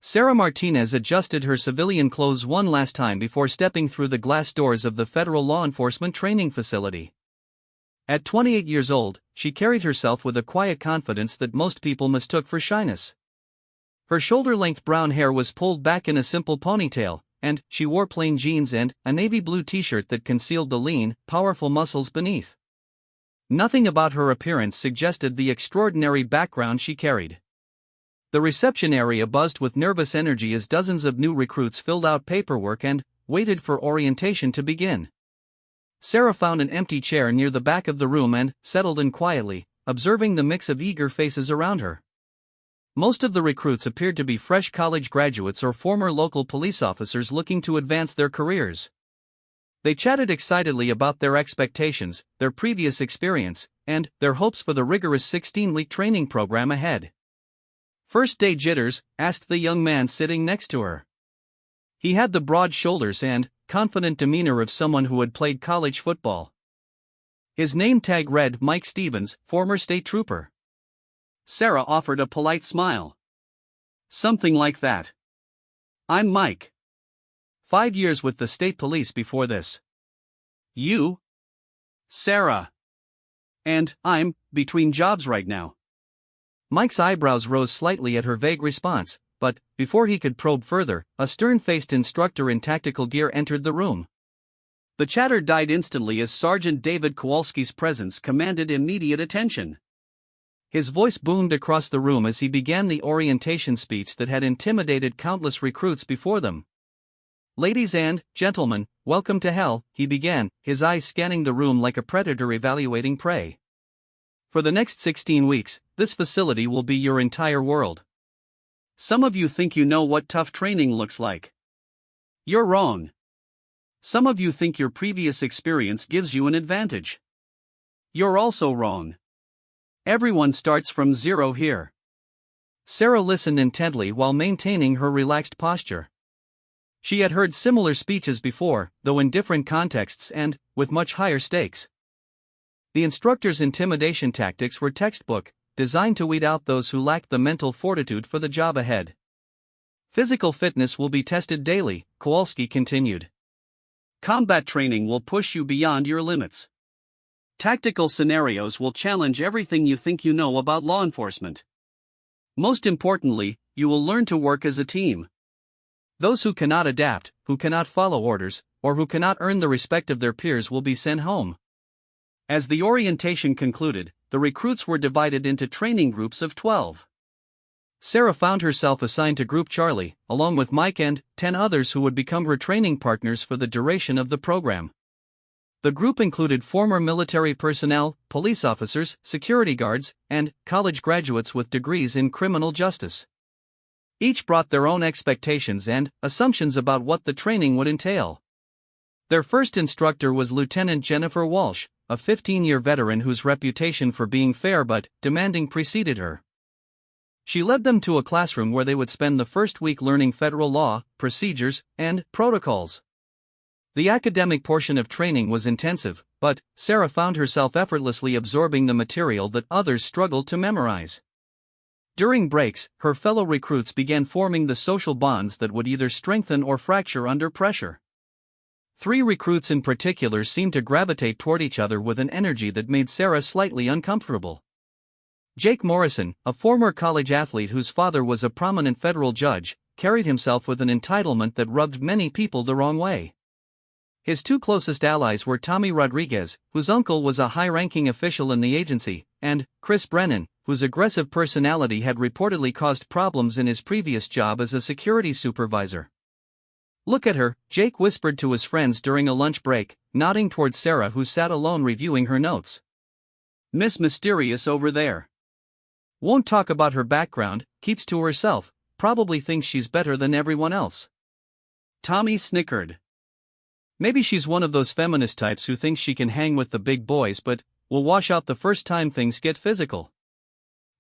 Sarah Martinez adjusted her civilian clothes one last time before stepping through the glass doors of the federal law enforcement training facility. At 28 years old, she carried herself with a quiet confidence that most people mistook for shyness. Her shoulder-length brown hair was pulled back in a simple ponytail, and she wore plain jeans and a navy blue t-shirt that concealed the lean, powerful muscles beneath. Nothing about her appearance suggested the extraordinary background she carried. The reception area buzzed with nervous energy as dozens of new recruits filled out paperwork and waited for orientation to begin. Sarah found an empty chair near the back of the room and settled in quietly, observing the mix of eager faces around her. Most of the recruits appeared to be fresh college graduates or former local police officers looking to advance their careers. They chatted excitedly about their expectations, their previous experience, and their hopes for the rigorous 16-week training program ahead. "First day jitters?" asked the young man sitting next to her. He had the broad shoulders and confident demeanor of someone who had played college football. His name tag read Mike Stevens, former state trooper. Sarah offered a polite smile. "Something like that. I'm Mike. 5 years with the state police before this." "You?" "Sarah. And I'm between jobs right now." Mike's eyebrows rose slightly at her vague response, but before he could probe further, a stern-faced instructor in tactical gear entered the room. The chatter died instantly as Sergeant David Kowalski's presence commanded immediate attention. His voice boomed across the room as he began the orientation speech that had intimidated countless recruits before them. "Ladies and gentlemen, welcome to hell," he began, his eyes scanning the room like a predator evaluating prey. "For the next 16 weeks, this facility will be your entire world. Some of you think you know what tough training looks like. You're wrong. Some of you think your previous experience gives you an advantage. You're also wrong. Everyone starts from zero here." Sarah listened intently while maintaining her relaxed posture. She had heard similar speeches before, though in different contexts and with much higher stakes. The instructor's intimidation tactics were textbook, designed to weed out those who lacked the mental fortitude for the job ahead. "Physical fitness will be tested daily," Kowalski continued. "Combat training will push you beyond your limits. Tactical scenarios will challenge everything you think you know about law enforcement. Most importantly, you will learn to work as a team. Those who cannot adapt, who cannot follow orders, or who cannot earn the respect of their peers will be sent home." As the orientation concluded, the recruits were divided into training groups of 12. Sarah found herself assigned to Group Charlie, along with Mike and 10 others who would become her training partners for the duration of the program. The group included former military personnel, police officers, security guards, and college graduates with degrees in criminal justice. Each brought their own expectations and assumptions about what the training would entail. Their first instructor was Lieutenant Jennifer Walsh, a 15-year veteran whose reputation for being fair but demanding preceded her. She led them to a classroom where they would spend the first week learning federal law, procedures, and protocols. The academic portion of training was intensive, but Sarah found herself effortlessly absorbing the material that others struggled to memorize. During breaks, her fellow recruits began forming the social bonds that would either strengthen or fracture under pressure. 3 recruits in particular seemed to gravitate toward each other with an energy that made Sarah slightly uncomfortable. Jake Morrison, a former college athlete whose father was a prominent federal judge, carried himself with an entitlement that rubbed many people the wrong way. His 2 closest allies were Tommy Rodriguez, whose uncle was a high-ranking official in the agency, and Chris Brennan, whose aggressive personality had reportedly caused problems in his previous job as a security supervisor. "Look at her," Jake whispered to his friends during a lunch break, nodding toward Sarah who sat alone reviewing her notes. "Miss Mysterious over there. Won't talk about her background, keeps to herself, probably thinks she's better than everyone else." Tommy snickered. "Maybe she's one of those feminist types who thinks she can hang with the big boys but will wash out the first time things get physical."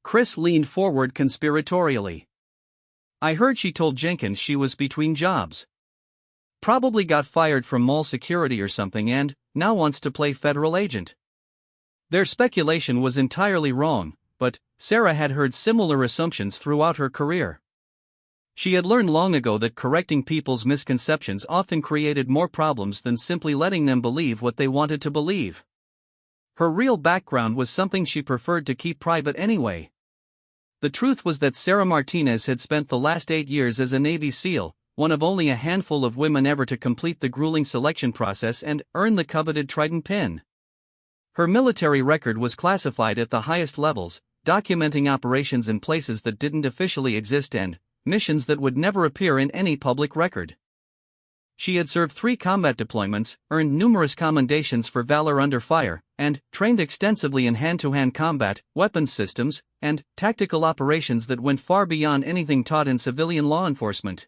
Chris leaned forward conspiratorially. "I heard she told Jenkins she was between jobs. Probably got fired from mall security or something and now wants to play federal agent." Their speculation was entirely wrong, but Sarah had heard similar assumptions throughout her career. She had learned long ago that correcting people's misconceptions often created more problems than simply letting them believe what they wanted to believe. Her real background was something she preferred to keep private anyway. The truth was that Sarah Martinez had spent the last 8 years as a Navy SEAL, one of only a handful of women ever to complete the grueling selection process and earn the coveted Trident pin. Her military record was classified at the highest levels, documenting operations in places that didn't officially exist and missions that would never appear in any public record. She had served 3 combat deployments, earned numerous commendations for valor under fire, and trained extensively in hand-to-hand combat, weapons systems, and tactical operations that went far beyond anything taught in civilian law enforcement.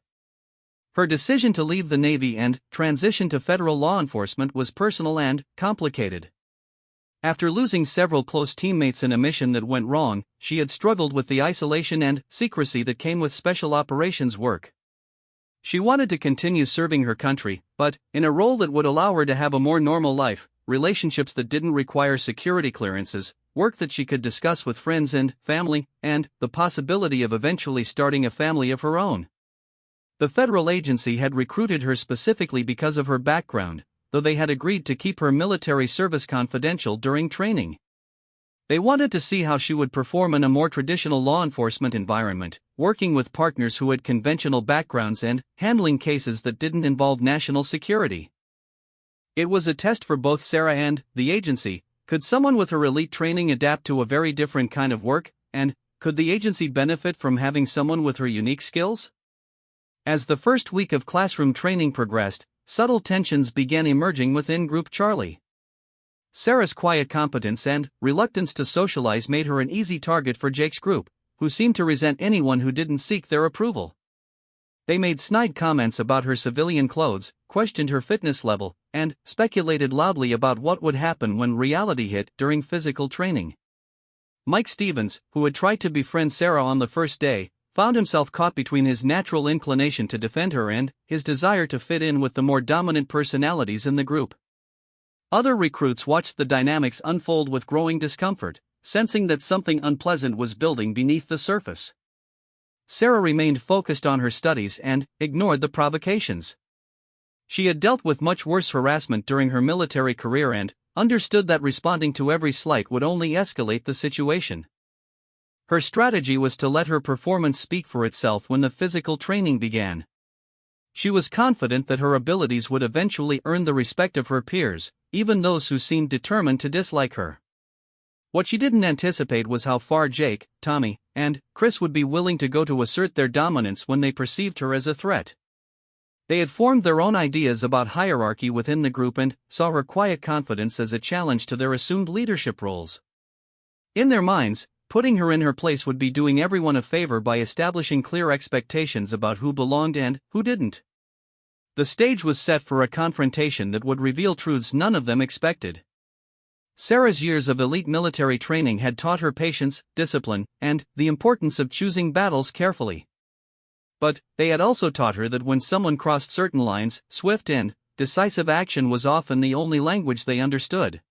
Her decision to leave the Navy and transition to federal law enforcement was personal and complicated. After losing several close teammates in a mission that went wrong, she had struggled with the isolation and secrecy that came with special operations work. She wanted to continue serving her country, but in a role that would allow her to have a more normal life, relationships that didn't require security clearances, work that she could discuss with friends and family, and the possibility of eventually starting a family of her own. The federal agency had recruited her specifically because of her background, though they had agreed to keep her military service confidential during training. They wanted to see how she would perform in a more traditional law enforcement environment, working with partners who had conventional backgrounds and handling cases that didn't involve national security. It was a test for both Sarah and the agency. Could someone with her elite training adapt to a very different kind of work, and could the agency benefit from having someone with her unique skills? As the first week of classroom training progressed, subtle tensions began emerging within Group Charlie. Sarah's quiet competence and reluctance to socialize made her an easy target for Jake's group, who seemed to resent anyone who didn't seek their approval. They made snide comments about her civilian clothes, questioned her fitness level, and speculated loudly about what would happen when reality hit during physical training. Mike Stevens, who had tried to befriend Sarah on the first day, found himself caught between his natural inclination to defend her and his desire to fit in with the more dominant personalities in the group. Other recruits watched the dynamics unfold with growing discomfort, sensing that something unpleasant was building beneath the surface. Sarah remained focused on her studies and ignored the provocations. She had dealt with much worse harassment during her military career and understood that responding to every slight would only escalate the situation. Her strategy was to let her performance speak for itself when the physical training began. She was confident that her abilities would eventually earn the respect of her peers, even those who seemed determined to dislike her. What she didn't anticipate was how far Jake, Tommy, and Chris would be willing to go to assert their dominance when they perceived her as a threat. They had formed their own ideas about hierarchy within the group and saw her quiet confidence as a challenge to their assumed leadership roles. In their minds, putting her in her place would be doing everyone a favor by establishing clear expectations about who belonged and who didn't. The stage was set for a confrontation that would reveal truths none of them expected. Sarah's years of elite military training had taught her patience, discipline, and the importance of choosing battles carefully. But they had also taught her that when someone crossed certain lines, swift and decisive action was often the only language they understood.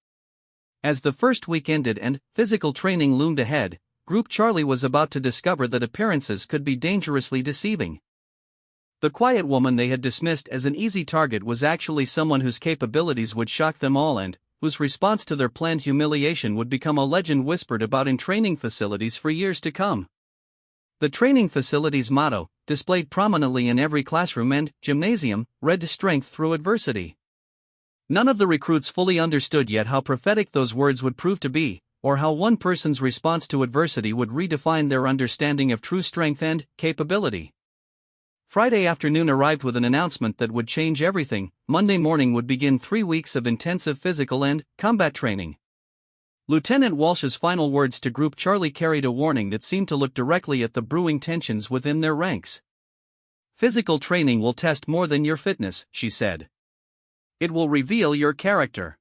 As the first week ended and physical training loomed ahead, Group Charlie was about to discover that appearances could be dangerously deceiving. The quiet woman they had dismissed as an easy target was actually someone whose capabilities would shock them all and whose response to their planned humiliation would become a legend whispered about in training facilities for years to come. The training facility's motto, displayed prominently in every classroom and gymnasium, read "Strength through adversity." None of the recruits fully understood yet how prophetic those words would prove to be, or how one person's response to adversity would redefine their understanding of true strength and capability. Friday afternoon arrived with an announcement that would change everything. Monday morning would begin 3 weeks of intensive physical and combat training. Lieutenant Walsh's final words to Group Charlie carried a warning that seemed to look directly at the brewing tensions within their ranks. "Physical training will test more than your fitness," she said. "It will reveal your character.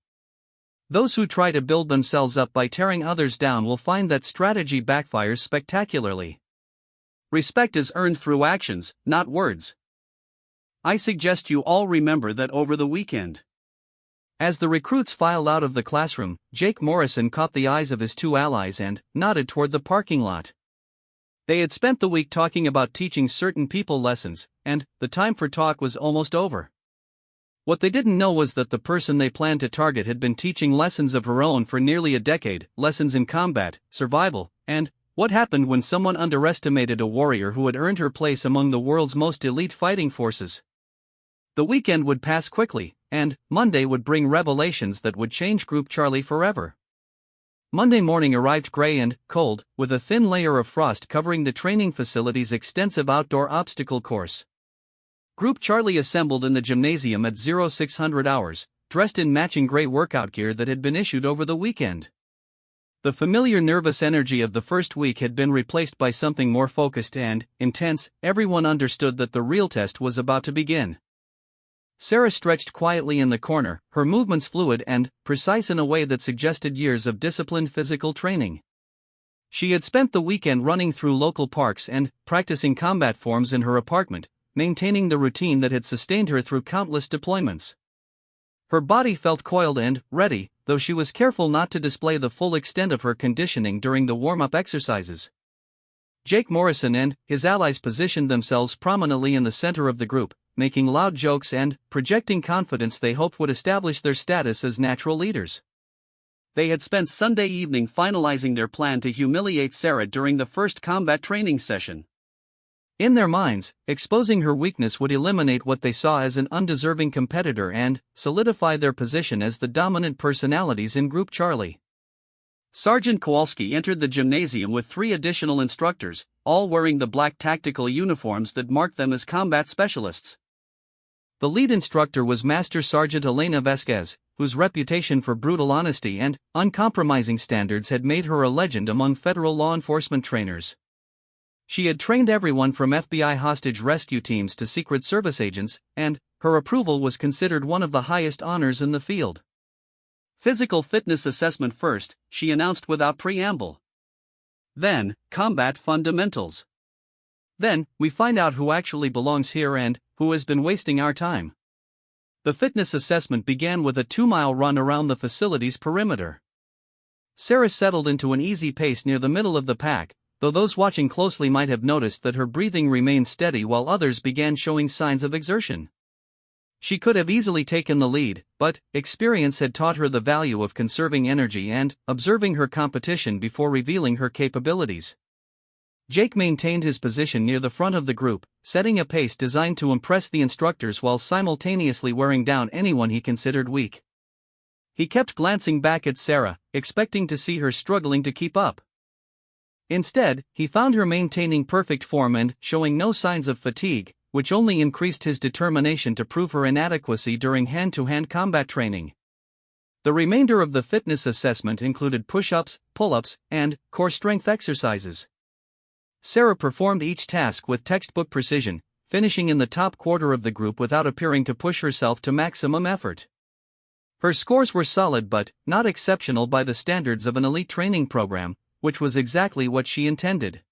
Those who try to build themselves up by tearing others down will find that strategy backfires spectacularly. Respect is earned through actions, not words. I suggest you all remember that over the weekend." As the recruits filed out of the classroom, Jake Morrison caught the eyes of his 2 allies and nodded toward the parking lot. They had spent the week talking about teaching certain people lessons, and the time for talk was almost over. What they didn't know was that the person they planned to target had been teaching lessons of her own for nearly a decade, lessons in combat, survival, and what happened when someone underestimated a warrior who had earned her place among the world's most elite fighting forces. The weekend would pass quickly, and Monday would bring revelations that would change Group Charlie forever. Monday morning arrived gray and cold, with a thin layer of frost covering the training facility's extensive outdoor obstacle course. Group Charlie assembled in the gymnasium at 0600 hours, dressed in matching gray workout gear that had been issued over the weekend. The familiar nervous energy of the first week had been replaced by something more focused and intense. Everyone understood that the real test was about to begin. Sarah stretched quietly in the corner, her movements fluid and precise in a way that suggested years of disciplined physical training. She had spent the weekend running through local parks and practicing combat forms in her apartment, maintaining the routine that had sustained her through countless deployments. Her body felt coiled and ready, though she was careful not to display the full extent of her conditioning during the warm-up exercises. Jake Morrison and his allies positioned themselves prominently in the center of the group, making loud jokes and projecting confidence they hoped would establish their status as natural leaders. They had spent Sunday evening finalizing their plan to humiliate Sarah during the first combat training session. In their minds, exposing her weakness would eliminate what they saw as an undeserving competitor and solidify their position as the dominant personalities in Group Charlie. Sergeant Kowalski entered the gymnasium with 3 additional instructors, all wearing the black tactical uniforms that marked them as combat specialists. The lead instructor was Master Sergeant Elena Vasquez, whose reputation for brutal honesty and uncompromising standards had made her a legend among federal law enforcement trainers. She had trained everyone from FBI hostage rescue teams to Secret Service agents, and her approval was considered one of the highest honors in the field. Physical fitness assessment first, she announced without preamble. Then, combat fundamentals. Then, we find out who actually belongs here and who has been wasting our time. The fitness assessment began with a 2-mile run around the facility's perimeter. Sarah settled into an easy pace near the middle of the pack, though those watching closely might have noticed that her breathing remained steady while others began showing signs of exertion. She could have easily taken the lead, but experience had taught her the value of conserving energy and observing her competition before revealing her capabilities. Jake maintained his position near the front of the group, setting a pace designed to impress the instructors while simultaneously wearing down anyone he considered weak. He kept glancing back at Sarah, expecting to see her struggling to keep up. Instead, he found her maintaining perfect form and showing no signs of fatigue, which only increased his determination to prove her inadequacy during hand-to-hand combat training. The remainder of the fitness assessment included push-ups, pull-ups, and core strength exercises. Sarah performed each task with textbook precision, finishing in the top quarter of the group without appearing to push herself to maximum effort. Her scores were solid but not exceptional by the standards of an elite training program, which was exactly what she intended.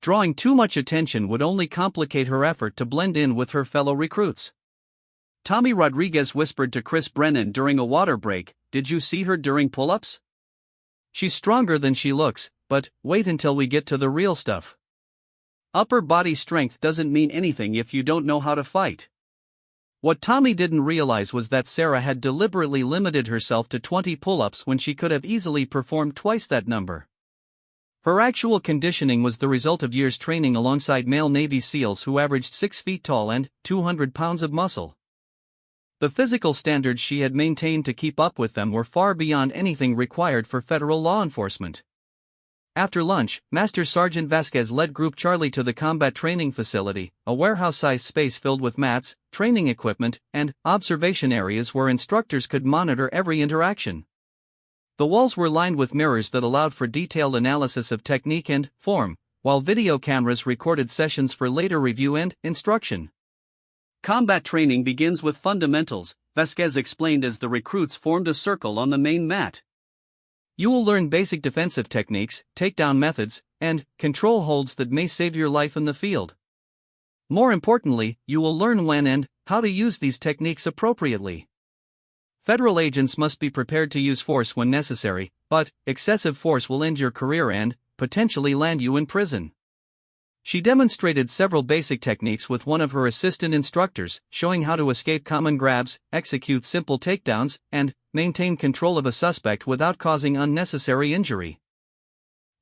Drawing too much attention would only complicate her effort to blend in with her fellow recruits. Tommy Rodriguez whispered to Chris Brennan during a water break, "Did you see her during pull-ups? She's stronger than she looks, but wait until we get to the real stuff. Upper body strength doesn't mean anything if you don't know how to fight." What Tommy didn't realize was that Sarah had deliberately limited herself to 20 pull-ups when she could have easily performed twice that number. Her actual conditioning was the result of years training alongside male Navy SEALs who averaged 6 feet tall and 200 pounds of muscle. The physical standards she had maintained to keep up with them were far beyond anything required for federal law enforcement. After lunch, Master Sergeant Vasquez led Group Charlie to the combat training facility, a warehouse-sized space filled with mats, training equipment, and observation areas where instructors could monitor every interaction. The walls were lined with mirrors that allowed for detailed analysis of technique and form, while video cameras recorded sessions for later review and instruction. Combat training begins with fundamentals, Vasquez explained as the recruits formed a circle on the main mat. You will learn basic defensive techniques, takedown methods, and control holds that may save your life in the field. More importantly, you will learn when and how to use these techniques appropriately. Federal agents must be prepared to use force when necessary, but excessive force will end your career and potentially land you in prison. She demonstrated several basic techniques with one of her assistant instructors, showing how to escape common grabs, execute simple takedowns, and maintain control of a suspect without causing unnecessary injury.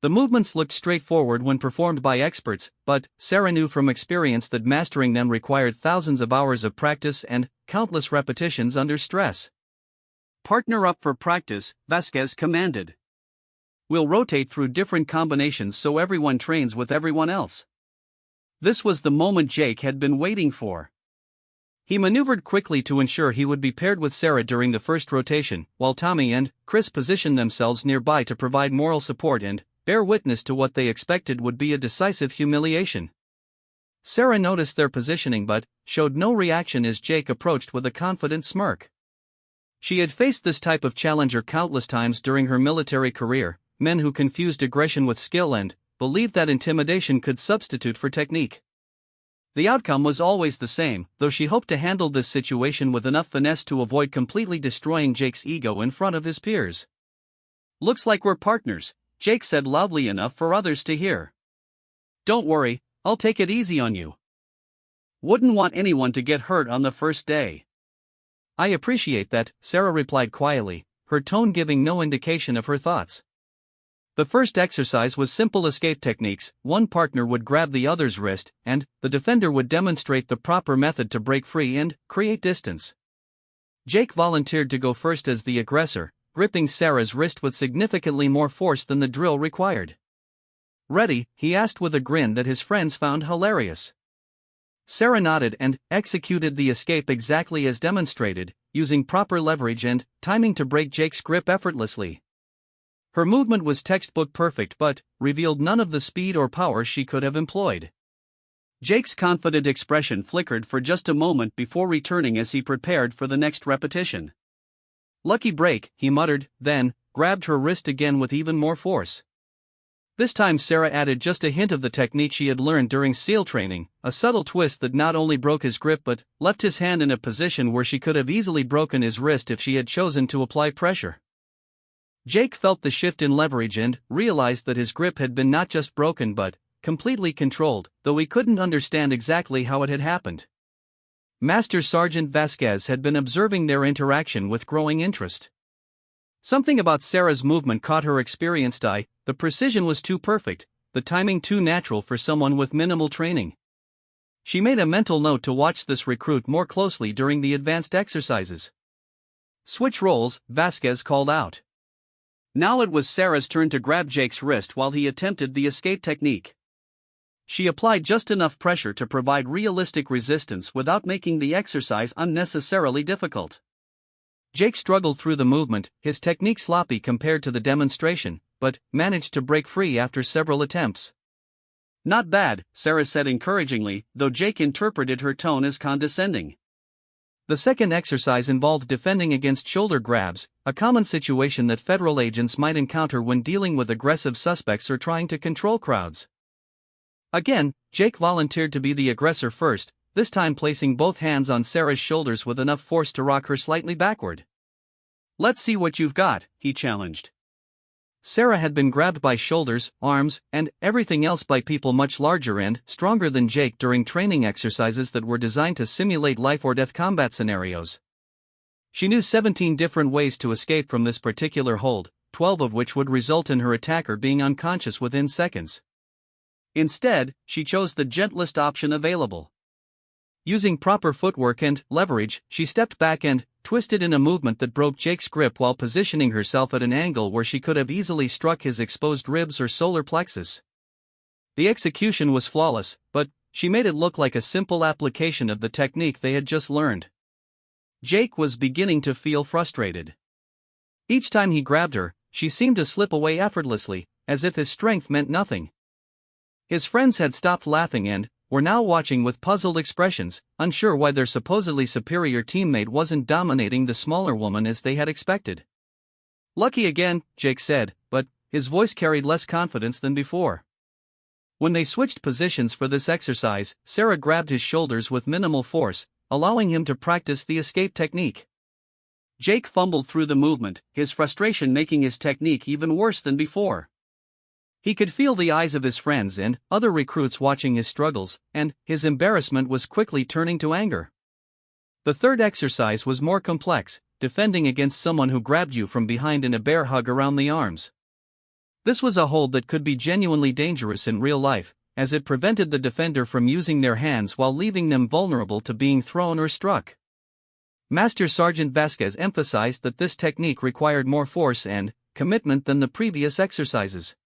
The movements looked straightforward when performed by experts, but Sarah knew from experience that mastering them required thousands of hours of practice and countless repetitions under stress. "Partner up for practice," Vasquez commanded. "We'll rotate through different combinations so everyone trains with everyone else." This was the moment Jake had been waiting for. He maneuvered quickly to ensure he would be paired with Sarah during the first rotation, while Tommy and Chris positioned themselves nearby to provide moral support and bear witness to what they expected would be a decisive humiliation. Sarah noticed their positioning but showed no reaction as Jake approached with a confident smirk. She had faced this type of challenger countless times during her military career, men who confused aggression with skill and believed that intimidation could substitute for technique. The outcome was always the same, though she hoped to handle this situation with enough finesse to avoid completely destroying Jake's ego in front of his peers. "Looks like we're partners," Jake said loudly enough for others to hear. "Don't worry, I'll take it easy on you. Wouldn't want anyone to get hurt on the first day." "I appreciate that," Sarah replied quietly, her tone giving no indication of her thoughts. The first exercise was simple escape techniques. One partner would grab the other's wrist, and the defender would demonstrate the proper method to break free and create distance. Jake volunteered to go first as the aggressor, gripping Sarah's wrist with significantly more force than the drill required. "Ready?" he asked with a grin that his friends found hilarious. Sarah nodded and executed the escape exactly as demonstrated, using proper leverage and timing to break Jake's grip effortlessly. Her movement was textbook perfect but revealed none of the speed or power she could have employed. Jake's confident expression flickered for just a moment before returning as he prepared for the next repetition. "Lucky break," he muttered, then grabbed her wrist again with even more force. This time Sarah added just a hint of the technique she had learned during SEAL training, a subtle twist that not only broke his grip but left his hand in a position where she could have easily broken his wrist if she had chosen to apply pressure. Jake felt the shift in leverage and realized that his grip had been not just broken but completely controlled, though he couldn't understand exactly how it had happened. Master Sergeant Vasquez had been observing their interaction with growing interest. Something about Sarah's movement caught her experienced eye. The precision was too perfect, the timing too natural for someone with minimal training. She made a mental note to watch this recruit more closely during the advanced exercises. "Switch roles," Vasquez called out. Now it was Sarah's turn to grab Jake's wrist while he attempted the escape technique. She applied just enough pressure to provide realistic resistance without making the exercise unnecessarily difficult. Jake struggled through the movement, his technique sloppy compared to the demonstration, but managed to break free after several attempts. "Not bad," Sarah said encouragingly, though Jake interpreted her tone as condescending. The second exercise involved defending against shoulder grabs, a common situation that federal agents might encounter when dealing with aggressive suspects or trying to control crowds. Again, Jake volunteered to be the aggressor first, this time placing both hands on Sarah's shoulders with enough force to rock her slightly backward. "Let's see what you've got," he challenged. Sarah had been grabbed by shoulders, arms, and everything else by people much larger and stronger than Jake during training exercises that were designed to simulate life-or-death combat scenarios. She knew 17 different ways to escape from this particular hold, 12 of which would result in her attacker being unconscious within seconds. Instead, she chose the gentlest option available. Using proper footwork and leverage, she stepped back and twisted in a movement that broke Jake's grip while positioning herself at an angle where she could have easily struck his exposed ribs or solar plexus. The execution was flawless, but she made it look like a simple application of the technique they had just learned. Jake was beginning to feel frustrated. Each time he grabbed her, she seemed to slip away effortlessly, as if his strength meant nothing. His friends had stopped laughing and were now watching with puzzled expressions, unsure why their supposedly superior teammate wasn't dominating the smaller woman as they had expected. "Lucky again," Jake said, but his voice carried less confidence than before. When they switched positions for this exercise, Sarah grabbed his shoulders with minimal force, allowing him to practice the escape technique. Jake fumbled through the movement, his frustration making his technique even worse than before. He could feel the eyes of his friends and other recruits watching his struggles, and his embarrassment was quickly turning to anger. The third exercise was more complex, defending against someone who grabbed you from behind in a bear hug around the arms. This was a hold that could be genuinely dangerous in real life, as it prevented the defender from using their hands while leaving them vulnerable to being thrown or struck. Master Sergeant Vasquez emphasized that this technique required more force and commitment than the previous exercises.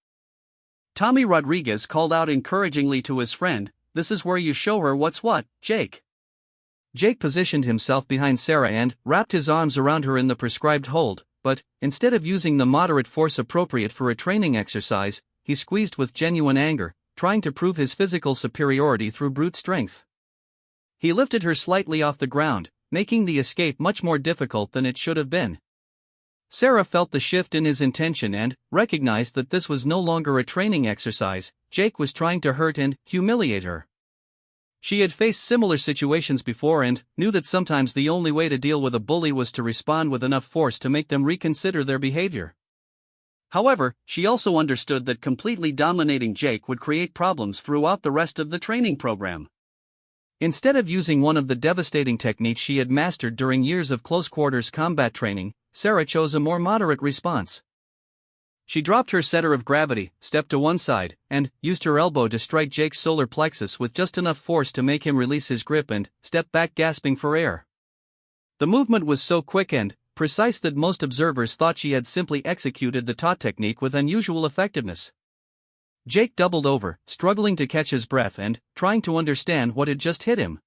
Tommy Rodriguez called out encouragingly to his friend, "This is where you show her what's what, Jake." Jake positioned himself behind Sarah and wrapped his arms around her in the prescribed hold, but instead of using the moderate force appropriate for a training exercise, he squeezed with genuine anger, trying to prove his physical superiority through brute strength. He lifted her slightly off the ground, making the escape much more difficult than it should have been. Sarah felt the shift in his intention and recognized that this was no longer a training exercise. Jake was trying to hurt and humiliate her. She had faced similar situations before and knew that sometimes the only way to deal with a bully was to respond with enough force to make them reconsider their behavior. However, she also understood that completely dominating Jake would create problems throughout the rest of the training program. Instead of using one of the devastating techniques she had mastered during years of close-quarters combat training, Sarah chose a more moderate response. She dropped her center of gravity, stepped to one side, and used her elbow to strike Jake's solar plexus with just enough force to make him release his grip and step back gasping for air. The movement was so quick and precise that most observers thought she had simply executed the taught technique with unusual effectiveness. Jake doubled over, struggling to catch his breath and trying to understand what had just hit him.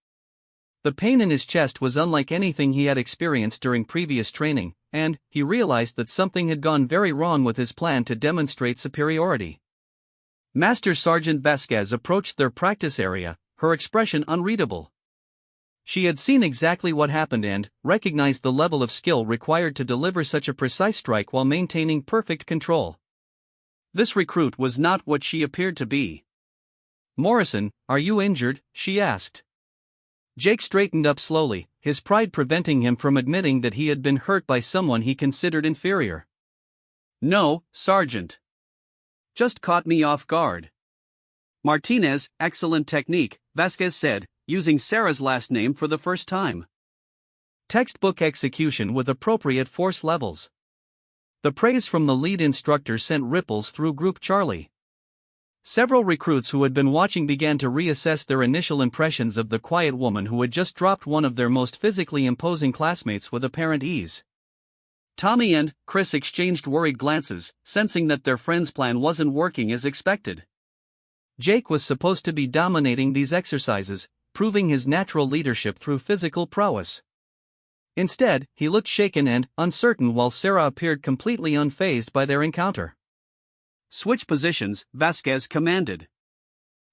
The pain in his chest was unlike anything he had experienced during previous training, and he realized that something had gone very wrong with his plan to demonstrate superiority. Master Sergeant Vasquez approached their practice area, her expression unreadable. She had seen exactly what happened and recognized the level of skill required to deliver such a precise strike while maintaining perfect control. This recruit was not what she appeared to be. "Morrison, are you injured?" she asked. Jake straightened up slowly, his pride preventing him from admitting that he had been hurt by someone he considered inferior. "No, Sergeant. Just caught me off guard." "Martinez, excellent technique," Vasquez said, using Sarah's last name for the first time. Textbook execution with appropriate force levels. The praise from the lead instructor sent ripples through Group Charlie. Several recruits who had been watching began to reassess their initial impressions of the quiet woman who had just dropped one of their most physically imposing classmates with apparent ease. Tommy and Chris exchanged worried glances, sensing that their friend's plan wasn't working as expected. Jake was supposed to be dominating these exercises, proving his natural leadership through physical prowess. Instead, he looked shaken and uncertain while Sarah appeared completely unfazed by their encounter. "Switch positions," Vasquez commanded.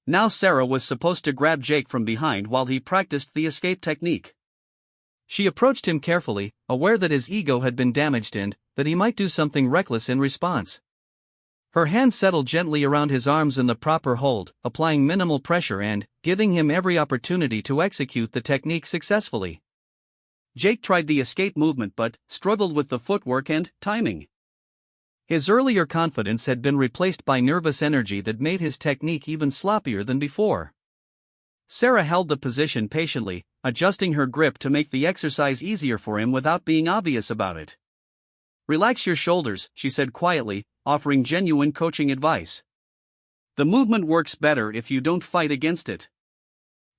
Now Sarah was supposed to grab Jake from behind while he practiced the escape technique. She approached him carefully, aware that his ego had been damaged and that he might do something reckless in response. Her hand settled gently around his arms in the proper hold, applying minimal pressure and giving him every opportunity to execute the technique successfully. Jake tried the escape movement but struggled with the footwork and timing. His earlier confidence had been replaced by nervous energy that made his technique even sloppier than before. Sarah held the position patiently, adjusting her grip to make the exercise easier for him without being obvious about it. "Relax your shoulders," she said quietly, offering genuine coaching advice. "The movement works better if you don't fight against it."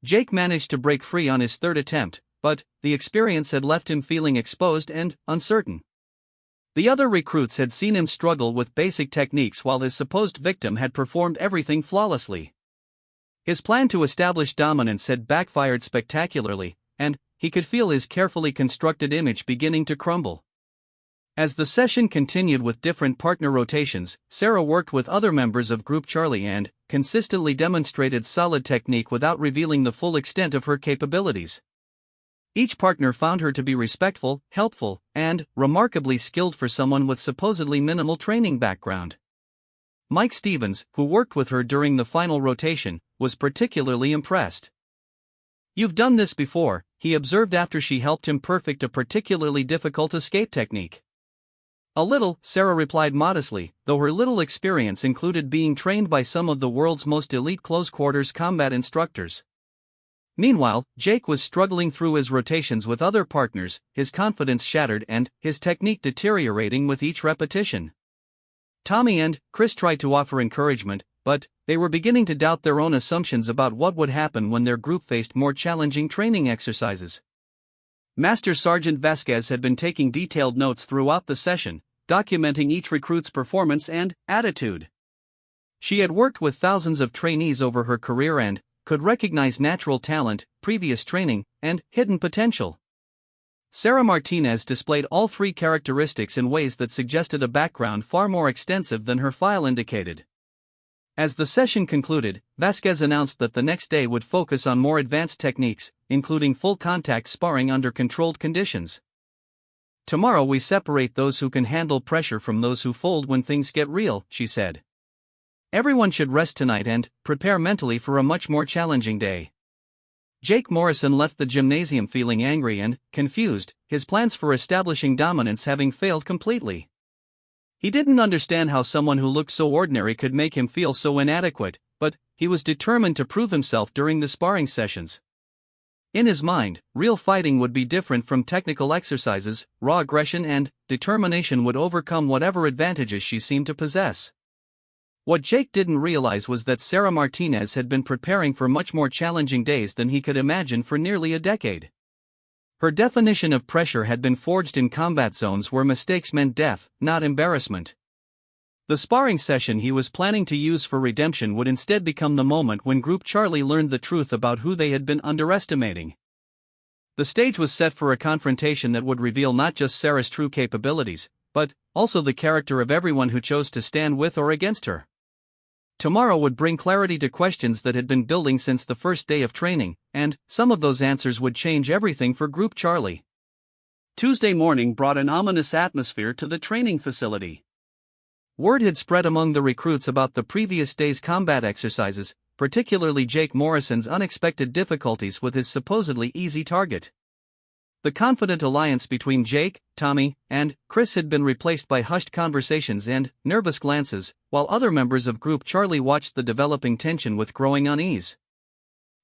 Jake managed to break free on his third attempt, but the experience had left him feeling exposed and uncertain. The other recruits had seen him struggle with basic techniques while his supposed victim had performed everything flawlessly. His plan to establish dominance had backfired spectacularly, and he could feel his carefully constructed image beginning to crumble. As the session continued with different partner rotations, Sarah worked with other members of Group Charlie and consistently demonstrated solid technique without revealing the full extent of her capabilities. Each partner found her to be respectful, helpful, and remarkably skilled for someone with supposedly minimal training background. Mike Stevens, who worked with her during the final rotation, was particularly impressed. "You've done this before," he observed after she helped him perfect a particularly difficult escape technique. A little, Sarah replied modestly, though her little experience included being trained by some of the world's most elite close-quarters combat instructors. Meanwhile, Jake was struggling through his rotations with other partners, his confidence shattered and his technique deteriorating with each repetition. Tommy and Chris tried to offer encouragement, but they were beginning to doubt their own assumptions about what would happen when their group faced more challenging training exercises. Master Sergeant Vasquez had been taking detailed notes throughout the session, documenting each recruit's performance and attitude. She had worked with thousands of trainees over her career and could recognize natural talent, previous training, and hidden potential. Sarah Martinez displayed all three characteristics in ways that suggested a background far more extensive than her file indicated. As the session concluded, Vasquez announced that the next day would focus on more advanced techniques, including full-contact sparring under controlled conditions. "Tomorrow we separate those who can handle pressure from those who fold when things get real," she said. "Everyone should rest tonight and prepare mentally for a much more challenging day." Jake Morrison left the gymnasium feeling angry and confused, his plans for establishing dominance having failed completely. He didn't understand how someone who looked so ordinary could make him feel so inadequate, but he was determined to prove himself during the sparring sessions. In his mind, real fighting would be different from technical exercises, raw aggression and determination would overcome whatever advantages she seemed to possess. What Jake didn't realize was that Sarah Martinez had been preparing for much more challenging days than he could imagine for nearly a decade. Her definition of pressure had been forged in combat zones where mistakes meant death, not embarrassment. The sparring session he was planning to use for redemption would instead become the moment when Group Charlie learned the truth about who they had been underestimating. The stage was set for a confrontation that would reveal not just Sarah's true capabilities, but also the character of everyone who chose to stand with or against her. Tomorrow would bring clarity to questions that had been building since the first day of training, and some of those answers would change everything for Group Charlie. Tuesday morning brought an ominous atmosphere to the training facility. Word had spread among the recruits about the previous day's combat exercises, particularly Jake Morrison's unexpected difficulties with his supposedly easy target. The confident alliance between Jake, Tommy, and Chris had been replaced by hushed conversations and nervous glances, while other members of Group Charlie watched the developing tension with growing unease.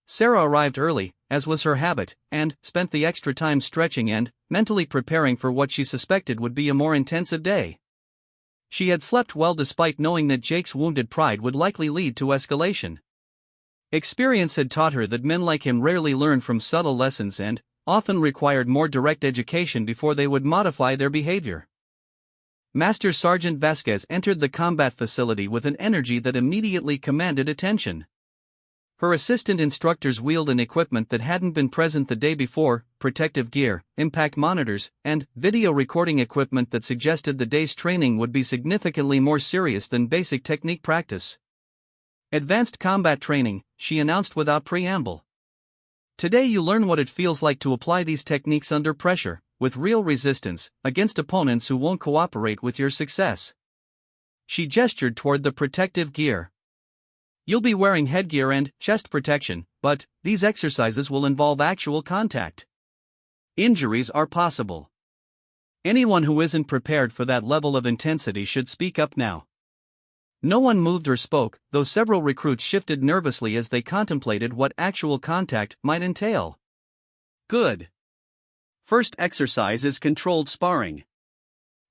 Sarah arrived early, as was her habit, and spent the extra time stretching and mentally preparing for what she suspected would be a more intensive day. She had slept well despite knowing that Jake's wounded pride would likely lead to escalation. Experience had taught her that men like him rarely learn from subtle lessons and often required more direct education before they would modify their behavior. Master Sergeant Vasquez entered the combat facility with an energy that immediately commanded attention. Her assistant instructors wielded equipment that hadn't been present the day before: protective gear, impact monitors, and video recording equipment that suggested the day's training would be significantly more serious than basic technique practice. "Advanced combat training," she announced without preamble. "Today you learn what it feels like to apply these techniques under pressure, with real resistance, against opponents who won't cooperate with your success." She gestured toward the protective gear. "You'll be wearing headgear and chest protection, but these exercises will involve actual contact. Injuries are possible. Anyone who isn't prepared for that level of intensity should speak up now." No one moved or spoke, though several recruits shifted nervously as they contemplated what actual contact might entail. "Good. First exercise is controlled sparring.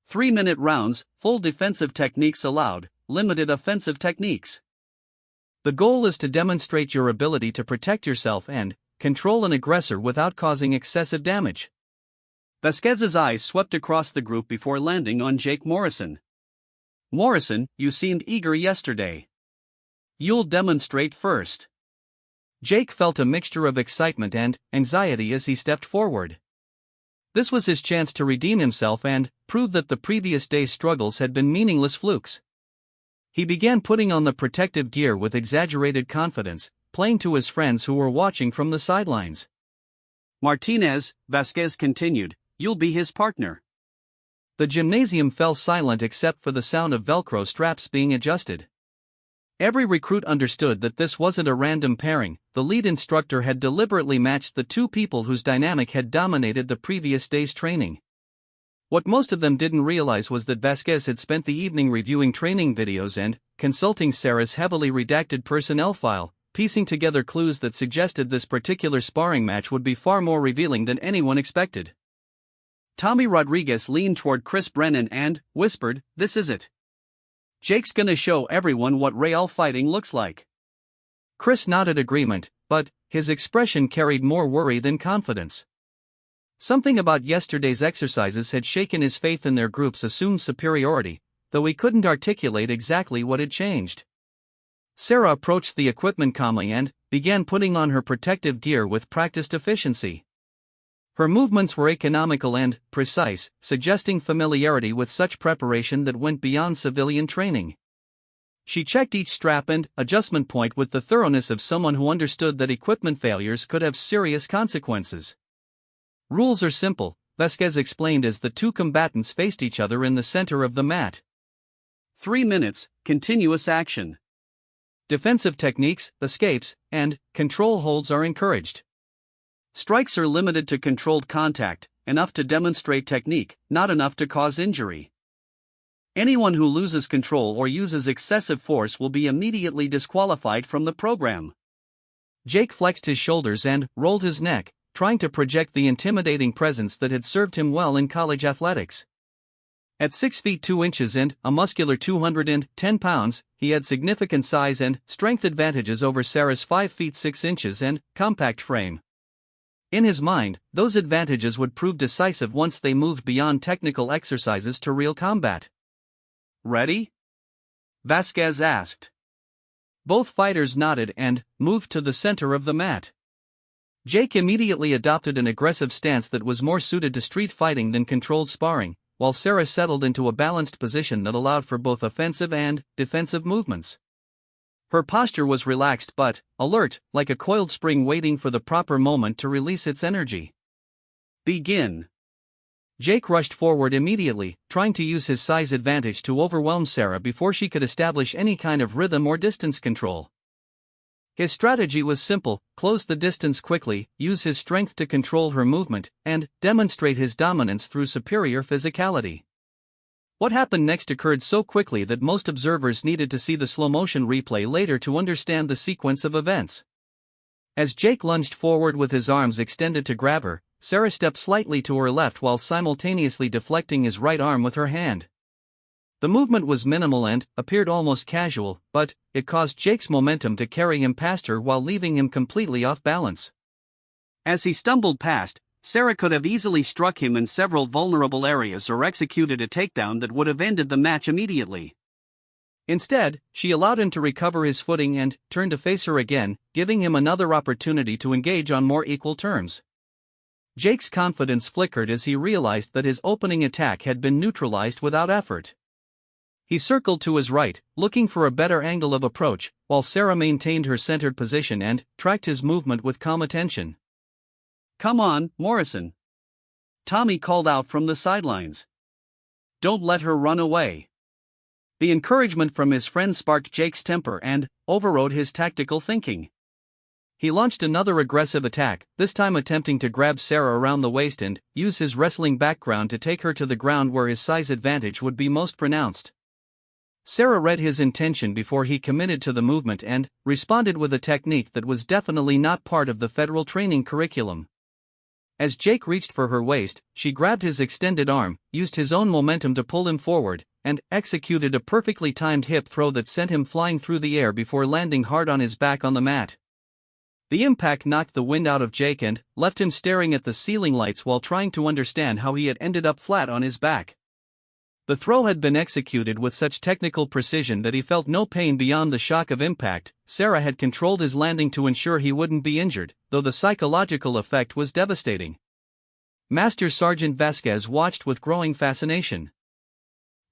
3-minute rounds, full defensive techniques allowed, limited offensive techniques. The goal is to demonstrate your ability to protect yourself and control an aggressor without causing excessive damage." Vasquez's eyes swept across the group before landing on Jake Morrison. "Morrison, you seemed eager yesterday. You'll demonstrate first." Jake felt a mixture of excitement and anxiety as he stepped forward. This was his chance to redeem himself and prove that the previous day's struggles had been meaningless flukes. He began putting on the protective gear with exaggerated confidence, playing to his friends who were watching from the sidelines. "Martinez," Vasquez continued, "you'll be his partner." The gymnasium fell silent except for the sound of Velcro straps being adjusted. Every recruit understood that this wasn't a random pairing. The lead instructor had deliberately matched the two people whose dynamic had dominated the previous day's training. What most of them didn't realize was that Vasquez had spent the evening reviewing training videos and consulting Sarah's heavily redacted personnel file, piecing together clues that suggested this particular sparring match would be far more revealing than anyone expected. Tommy Rodriguez leaned toward Chris Brennan and whispered, "This is it. Jake's gonna show everyone what real fighting looks like." Chris nodded agreement, but his expression carried more worry than confidence. Something about yesterday's exercises had shaken his faith in their group's assumed superiority, though he couldn't articulate exactly what had changed. Sarah approached the equipment calmly and began putting on her protective gear with practiced efficiency. Her movements were economical and precise, suggesting familiarity with such preparation that went beyond civilian training. She checked each strap and adjustment point with the thoroughness of someone who understood that equipment failures could have serious consequences. "Rules are simple," Vasquez explained as the two combatants faced each other in the center of the mat. 3 minutes, continuous action. Defensive techniques, escapes, and control holds are encouraged. Strikes are limited to controlled contact, enough to demonstrate technique, not enough to cause injury. Anyone who loses control or uses excessive force will be immediately disqualified from the program. Jake flexed his shoulders and rolled his neck, trying to project the intimidating presence that had served him well in college athletics. At 6 feet 2 inches and a muscular 210 pounds, he had significant size and strength advantages over Sarah's 5 feet 6 inches and compact frame. In his mind, those advantages would prove decisive once they moved beyond technical exercises to real combat. "Ready?" Vasquez asked. Both fighters nodded and moved to the center of the mat. Jake immediately adopted an aggressive stance that was more suited to street fighting than controlled sparring, while Sarah settled into a balanced position that allowed for both offensive and defensive movements. Her posture was relaxed but alert, like a coiled spring waiting for the proper moment to release its energy. "Begin." Jake rushed forward immediately, trying to use his size advantage to overwhelm Sarah before she could establish any kind of rhythm or distance control. His strategy was simple: close the distance quickly, use his strength to control her movement, and demonstrate his dominance through superior physicality. What happened next occurred so quickly that most observers needed to see the slow-motion replay later to understand the sequence of events. As Jake lunged forward with his arms extended to grab her, Sarah stepped slightly to her left while simultaneously deflecting his right arm with her hand. The movement was minimal and appeared almost casual, but it caused Jake's momentum to carry him past her while leaving him completely off balance. As he stumbled past, Sarah could have easily struck him in several vulnerable areas or executed a takedown that would have ended the match immediately. Instead, she allowed him to recover his footing and turned to face her again, giving him another opportunity to engage on more equal terms. Jake's confidence flickered as he realized that his opening attack had been neutralized without effort. He circled to his right, looking for a better angle of approach, while Sarah maintained her centered position and tracked his movement with calm attention. "Come on, Morrison," Tommy called out from the sidelines. "Don't let her run away." The encouragement from his friend sparked Jake's temper and overrode his tactical thinking. He launched another aggressive attack, this time attempting to grab Sarah around the waist and use his wrestling background to take her to the ground where his size advantage would be most pronounced. Sarah read his intention before he committed to the movement and responded with a technique that was definitely not part of the federal training curriculum. As Jake reached for her waist, she grabbed his extended arm, used his own momentum to pull him forward, and executed a perfectly timed hip throw that sent him flying through the air before landing hard on his back on the mat. The impact knocked the wind out of Jake and left him staring at the ceiling lights while trying to understand how he had ended up flat on his back. The throw had been executed with such technical precision that he felt no pain beyond the shock of impact. Sarah had controlled his landing to ensure he wouldn't be injured, though the psychological effect was devastating. Master Sergeant Vasquez watched with growing fascination.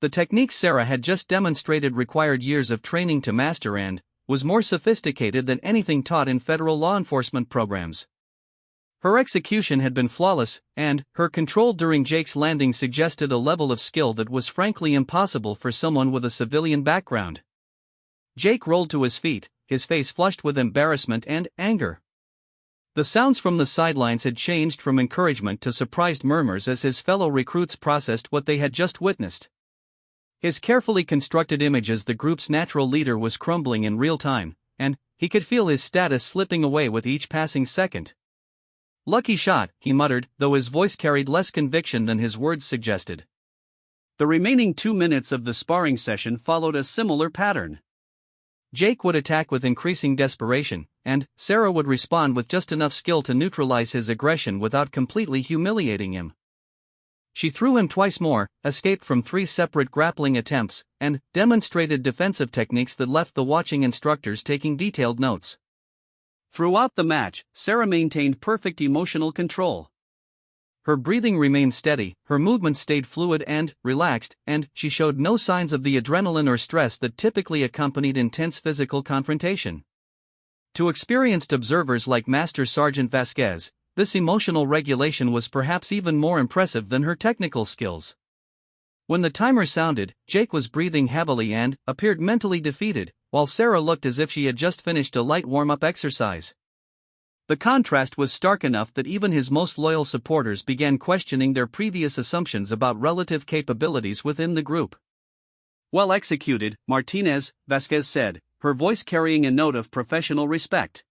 The technique Sarah had just demonstrated required years of training to master and was more sophisticated than anything taught in federal law enforcement programs. Her execution had been flawless, and her control during Jake's landing suggested a level of skill that was frankly impossible for someone with a civilian background. Jake rolled to his feet, his face flushed with embarrassment and anger. The sounds from the sidelines had changed from encouragement to surprised murmurs as his fellow recruits processed what they had just witnessed. His carefully constructed image as the group's natural leader was crumbling in real time, and he could feel his status slipping away with each passing second. "Lucky shot," he muttered, though his voice carried less conviction than his words suggested. The remaining 2 minutes of the sparring session followed a similar pattern. Jake would attack with increasing desperation, and Sarah would respond with just enough skill to neutralize his aggression without completely humiliating him. She threw him twice more, escaped from 3 separate grappling attempts, and demonstrated defensive techniques that left the watching instructors taking detailed notes. Throughout the match, Sarah maintained perfect emotional control. Her breathing remained steady, her movements stayed fluid and relaxed, and she showed no signs of the adrenaline or stress that typically accompanied intense physical confrontation. To experienced observers like Master Sergeant Vasquez, this emotional regulation was perhaps even more impressive than her technical skills. When the timer sounded, Jake was breathing heavily and appeared mentally defeated, while Sarah looked as if she had just finished a light warm-up exercise. The contrast was stark enough that even his most loyal supporters began questioning their previous assumptions about relative capabilities within the group. "Well executed, Martinez," Vasquez said, her voice carrying a note of professional respect.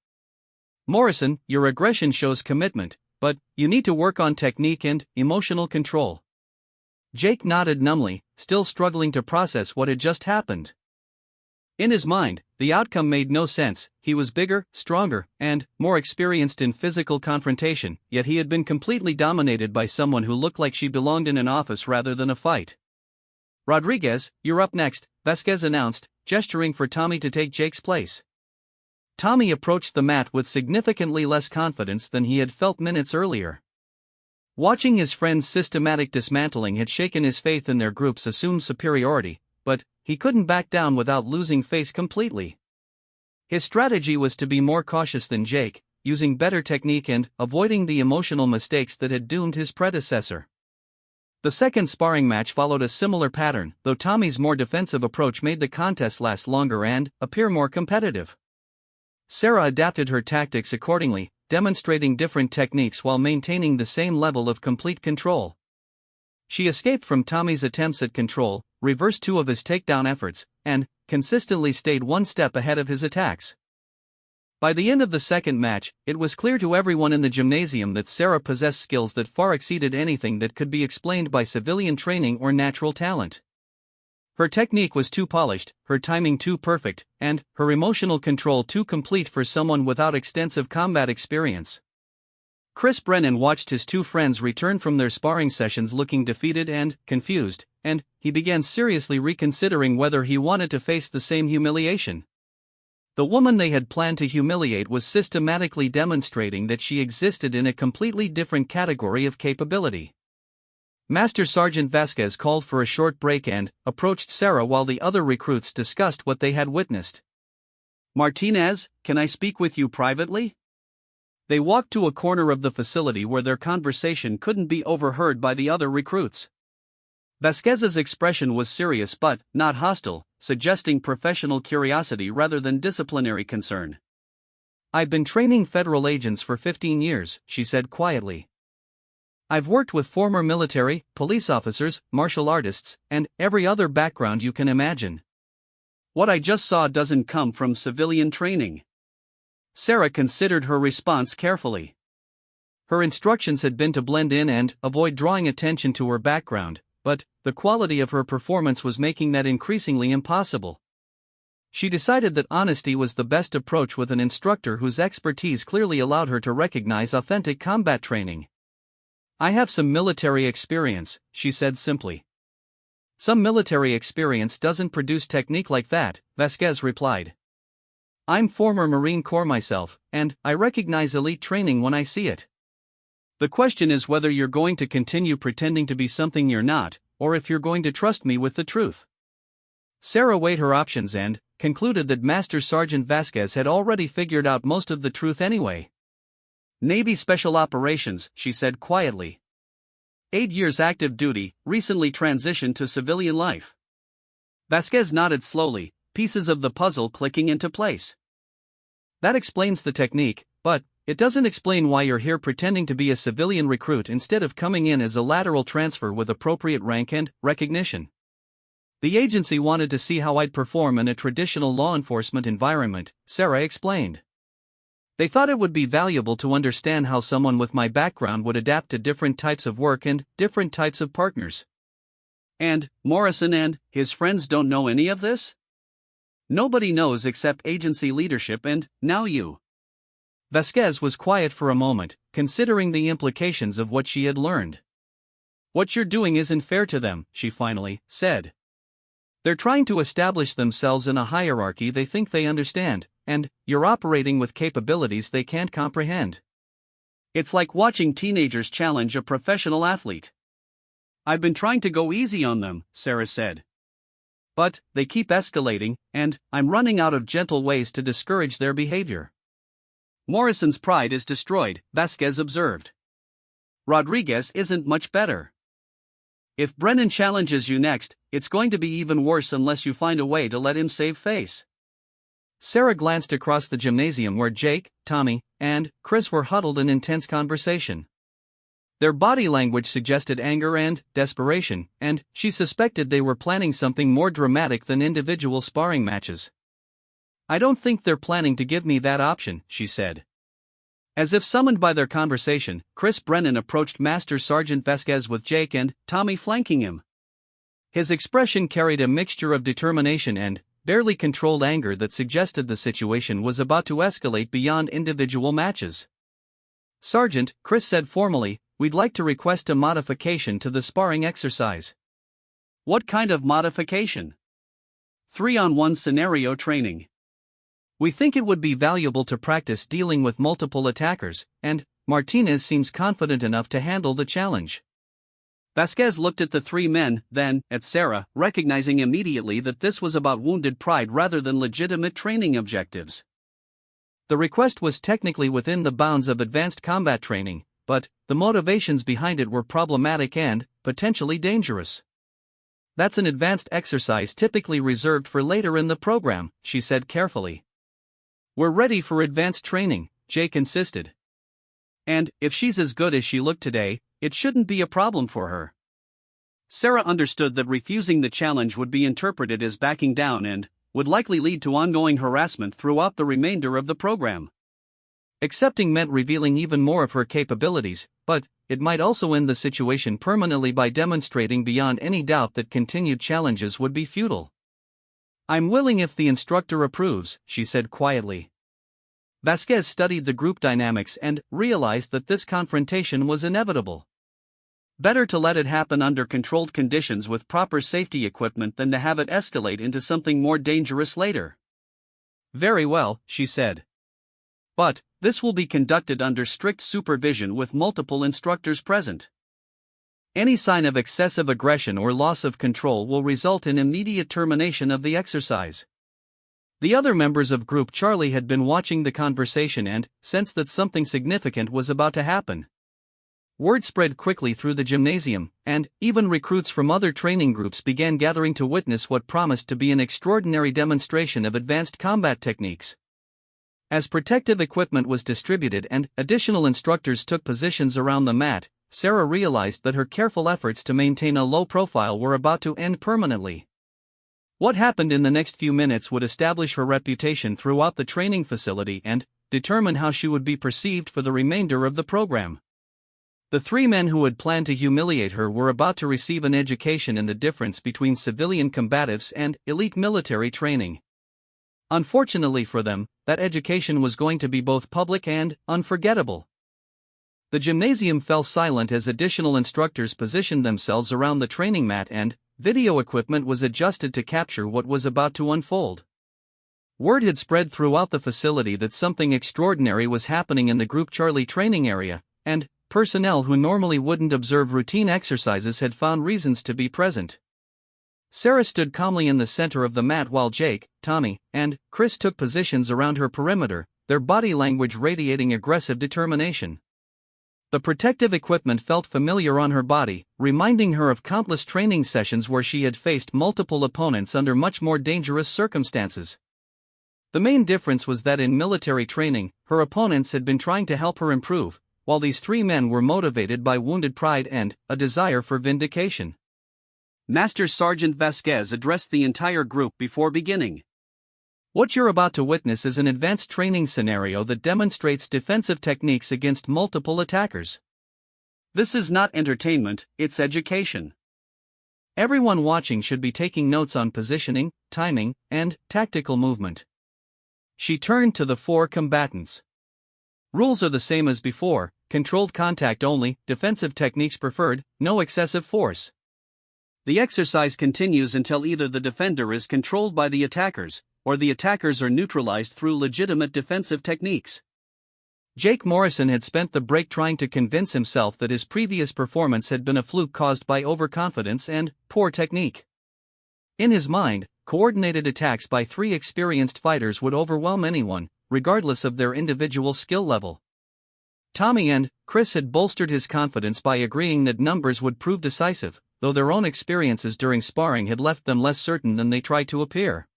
"Morrison, your aggression shows commitment, but you need to work on technique and emotional control." Jake nodded numbly, still struggling to process what had just happened. In his mind, the outcome made no sense. He was bigger, stronger, and more experienced in physical confrontation, yet he had been completely dominated by someone who looked like she belonged in an office rather than a fight. "Rodriguez, you're up next," Vasquez announced, gesturing for Tommy to take Jake's place. Tommy approached the mat with significantly less confidence than he had felt minutes earlier. Watching his friend's systematic dismantling had shaken his faith in their group's assumed superiority, but he couldn't back down without losing face completely. His strategy was to be more cautious than Jake, using better technique and avoiding the emotional mistakes that had doomed his predecessor. The second sparring match followed a similar pattern, though Tommy's more defensive approach made the contest last longer and appear more competitive. Sarah adapted her tactics accordingly, demonstrating different techniques while maintaining the same level of complete control. She escaped from Tommy's attempts at control, reversed 2 of his takedown efforts, and consistently stayed 1 step ahead of his attacks. By the end of the second match, it was clear to everyone in the gymnasium that Sarah possessed skills that far exceeded anything that could be explained by civilian training or natural talent. Her technique was too polished, her timing too perfect, and her emotional control too complete for someone without extensive combat experience. Chris Brennan watched his 2 friends return from their sparring sessions looking defeated and confused, and he began seriously reconsidering whether he wanted to face the same humiliation. The woman they had planned to humiliate was systematically demonstrating that she existed in a completely different category of capability. Master Sergeant Vasquez called for a short break and approached Sarah while the other recruits discussed what they had witnessed. "Martinez, can I speak with you privately?" They walked to a corner of the facility where their conversation couldn't be overheard by the other recruits. Vasquez's expression was serious but not hostile, suggesting professional curiosity rather than disciplinary concern. "I've been training federal agents for 15 years, she said quietly. "I've worked with former military, police officers, martial artists, and every other background you can imagine. What I just saw doesn't come from civilian training." Sarah considered her response carefully. Her instructions had been to blend in and avoid drawing attention to her background, but the quality of her performance was making that increasingly impossible. She decided that honesty was the best approach with an instructor whose expertise clearly allowed her to recognize authentic combat training. "I have some military experience," she said simply. "Some military experience doesn't produce technique like that," Vasquez replied. "I'm former Marine Corps myself, and I recognize elite training when I see it. The question is whether you're going to continue pretending to be something you're not, or if you're going to trust me with the truth." Sarah weighed her options and concluded that Master Sergeant Vasquez had already figured out most of the truth anyway. "Navy Special Operations," she said quietly. 8 years active duty, recently transitioned to civilian life. Vasquez nodded slowly, pieces of the puzzle clicking into place. "That explains the technique, but it doesn't explain why you're here pretending to be a civilian recruit instead of coming in as a lateral transfer with appropriate rank and recognition. The agency wanted to see how I'd perform in a traditional law enforcement environment, Sarah explained. They thought it would be valuable to understand how someone with my background would adapt to different types of work and different types of partners. And Morrison and his friends don't know any of this? Nobody knows except agency leadership and now you. Vasquez was quiet for a moment, considering the implications of what she had learned. What you're doing isn't fair to them, she finally said. They're trying to establish themselves in a hierarchy they think they understand, and you're operating with capabilities they can't comprehend. It's like watching teenagers challenge a professional athlete. I've been trying to go easy on them, Sarah said. But they keep escalating, and I'm running out of gentle ways to discourage their behavior. Morrison's pride is destroyed, Vasquez observed. Rodriguez isn't much better. If Brennan challenges you next, it's going to be even worse unless you find a way to let him save face. Sarah glanced across the gymnasium where Jake, Tommy, and Chris were huddled in intense conversation. Their body language suggested anger and desperation, and she suspected they were planning something more dramatic than individual sparring matches. I don't think they're planning to give me that option, she said. As if summoned by their conversation, Chris Brennan approached Master Sergeant Vasquez with Jake and Tommy flanking him. His expression carried a mixture of determination and barely controlled anger that suggested the situation was about to escalate beyond individual matches. Sergeant, Chris said formally, we'd like to request a modification to the sparring exercise. What kind of modification? 3-on-1 scenario training. We think it would be valuable to practice dealing with multiple attackers, and Martinez seems confident enough to handle the challenge. Vasquez looked at the three men, then at Sarah, recognizing immediately that this was about wounded pride rather than legitimate training objectives. The request was technically within the bounds of advanced combat training, but the motivations behind it were problematic and potentially dangerous. That's an advanced exercise typically reserved for later in the program, she said carefully. We're ready for advanced training, Jake insisted. And if she's as good as she looked today, it shouldn't be a problem for her. Sarah understood that refusing the challenge would be interpreted as backing down and would likely lead to ongoing harassment throughout the remainder of the program. Accepting meant revealing even more of her capabilities, but it might also end the situation permanently by demonstrating beyond any doubt that continued challenges would be futile. I'm willing if the instructor approves, she said quietly. Vasquez studied the group dynamics and realized that this confrontation was inevitable. Better to let it happen under controlled conditions with proper safety equipment than to have it escalate into something more dangerous later. Very well, she said. But this will be conducted under strict supervision with multiple instructors present. Any sign of excessive aggression or loss of control will result in immediate termination of the exercise. The other members of Group Charlie had been watching the conversation and sensed that something significant was about to happen. Word spread quickly through the gymnasium, and even recruits from other training groups began gathering to witness what promised to be an extraordinary demonstration of advanced combat techniques. As protective equipment was distributed and additional instructors took positions around the mat, Sarah realized that her careful efforts to maintain a low profile were about to end permanently. What happened in the next few minutes would establish her reputation throughout the training facility and determine how she would be perceived for the remainder of the program. The three men who had planned to humiliate her were about to receive an education in the difference between civilian combatives and elite military training. Unfortunately for them, that education was going to be both public and unforgettable. The gymnasium fell silent as additional instructors positioned themselves around the training mat and video equipment was adjusted to capture what was about to unfold. Word had spread throughout the facility that something extraordinary was happening in the Group Charlie training area, and personnel who normally wouldn't observe routine exercises had found reasons to be present. Sarah stood calmly in the center of the mat while Jake, Tommy, and Chris took positions around her perimeter, their body language radiating aggressive determination. The protective equipment felt familiar on her body, reminding her of countless training sessions where she had faced multiple opponents under much more dangerous circumstances. The main difference was that in military training, her opponents had been trying to help her improve, while these three men were motivated by wounded pride and a desire for vindication. Master Sergeant Vasquez addressed the entire group before beginning. What you're about to witness is an advanced training scenario that demonstrates defensive techniques against multiple attackers. This is not entertainment, it's education. Everyone watching should be taking notes on positioning, timing, and tactical movement. She turned to the four combatants. Rules are the same as before: controlled contact only, defensive techniques preferred, no excessive force. The exercise continues until either the defender is controlled by the attackers, or the attackers are neutralized through legitimate defensive techniques. Jake Morrison had spent the break trying to convince himself that his previous performance had been a fluke caused by overconfidence and poor technique. In his mind, coordinated attacks by three experienced fighters would overwhelm anyone, regardless of their individual skill level. Tommy and Chris had bolstered his confidence by agreeing that numbers would prove decisive, though their own experiences during sparring had left them less certain than they tried to appear.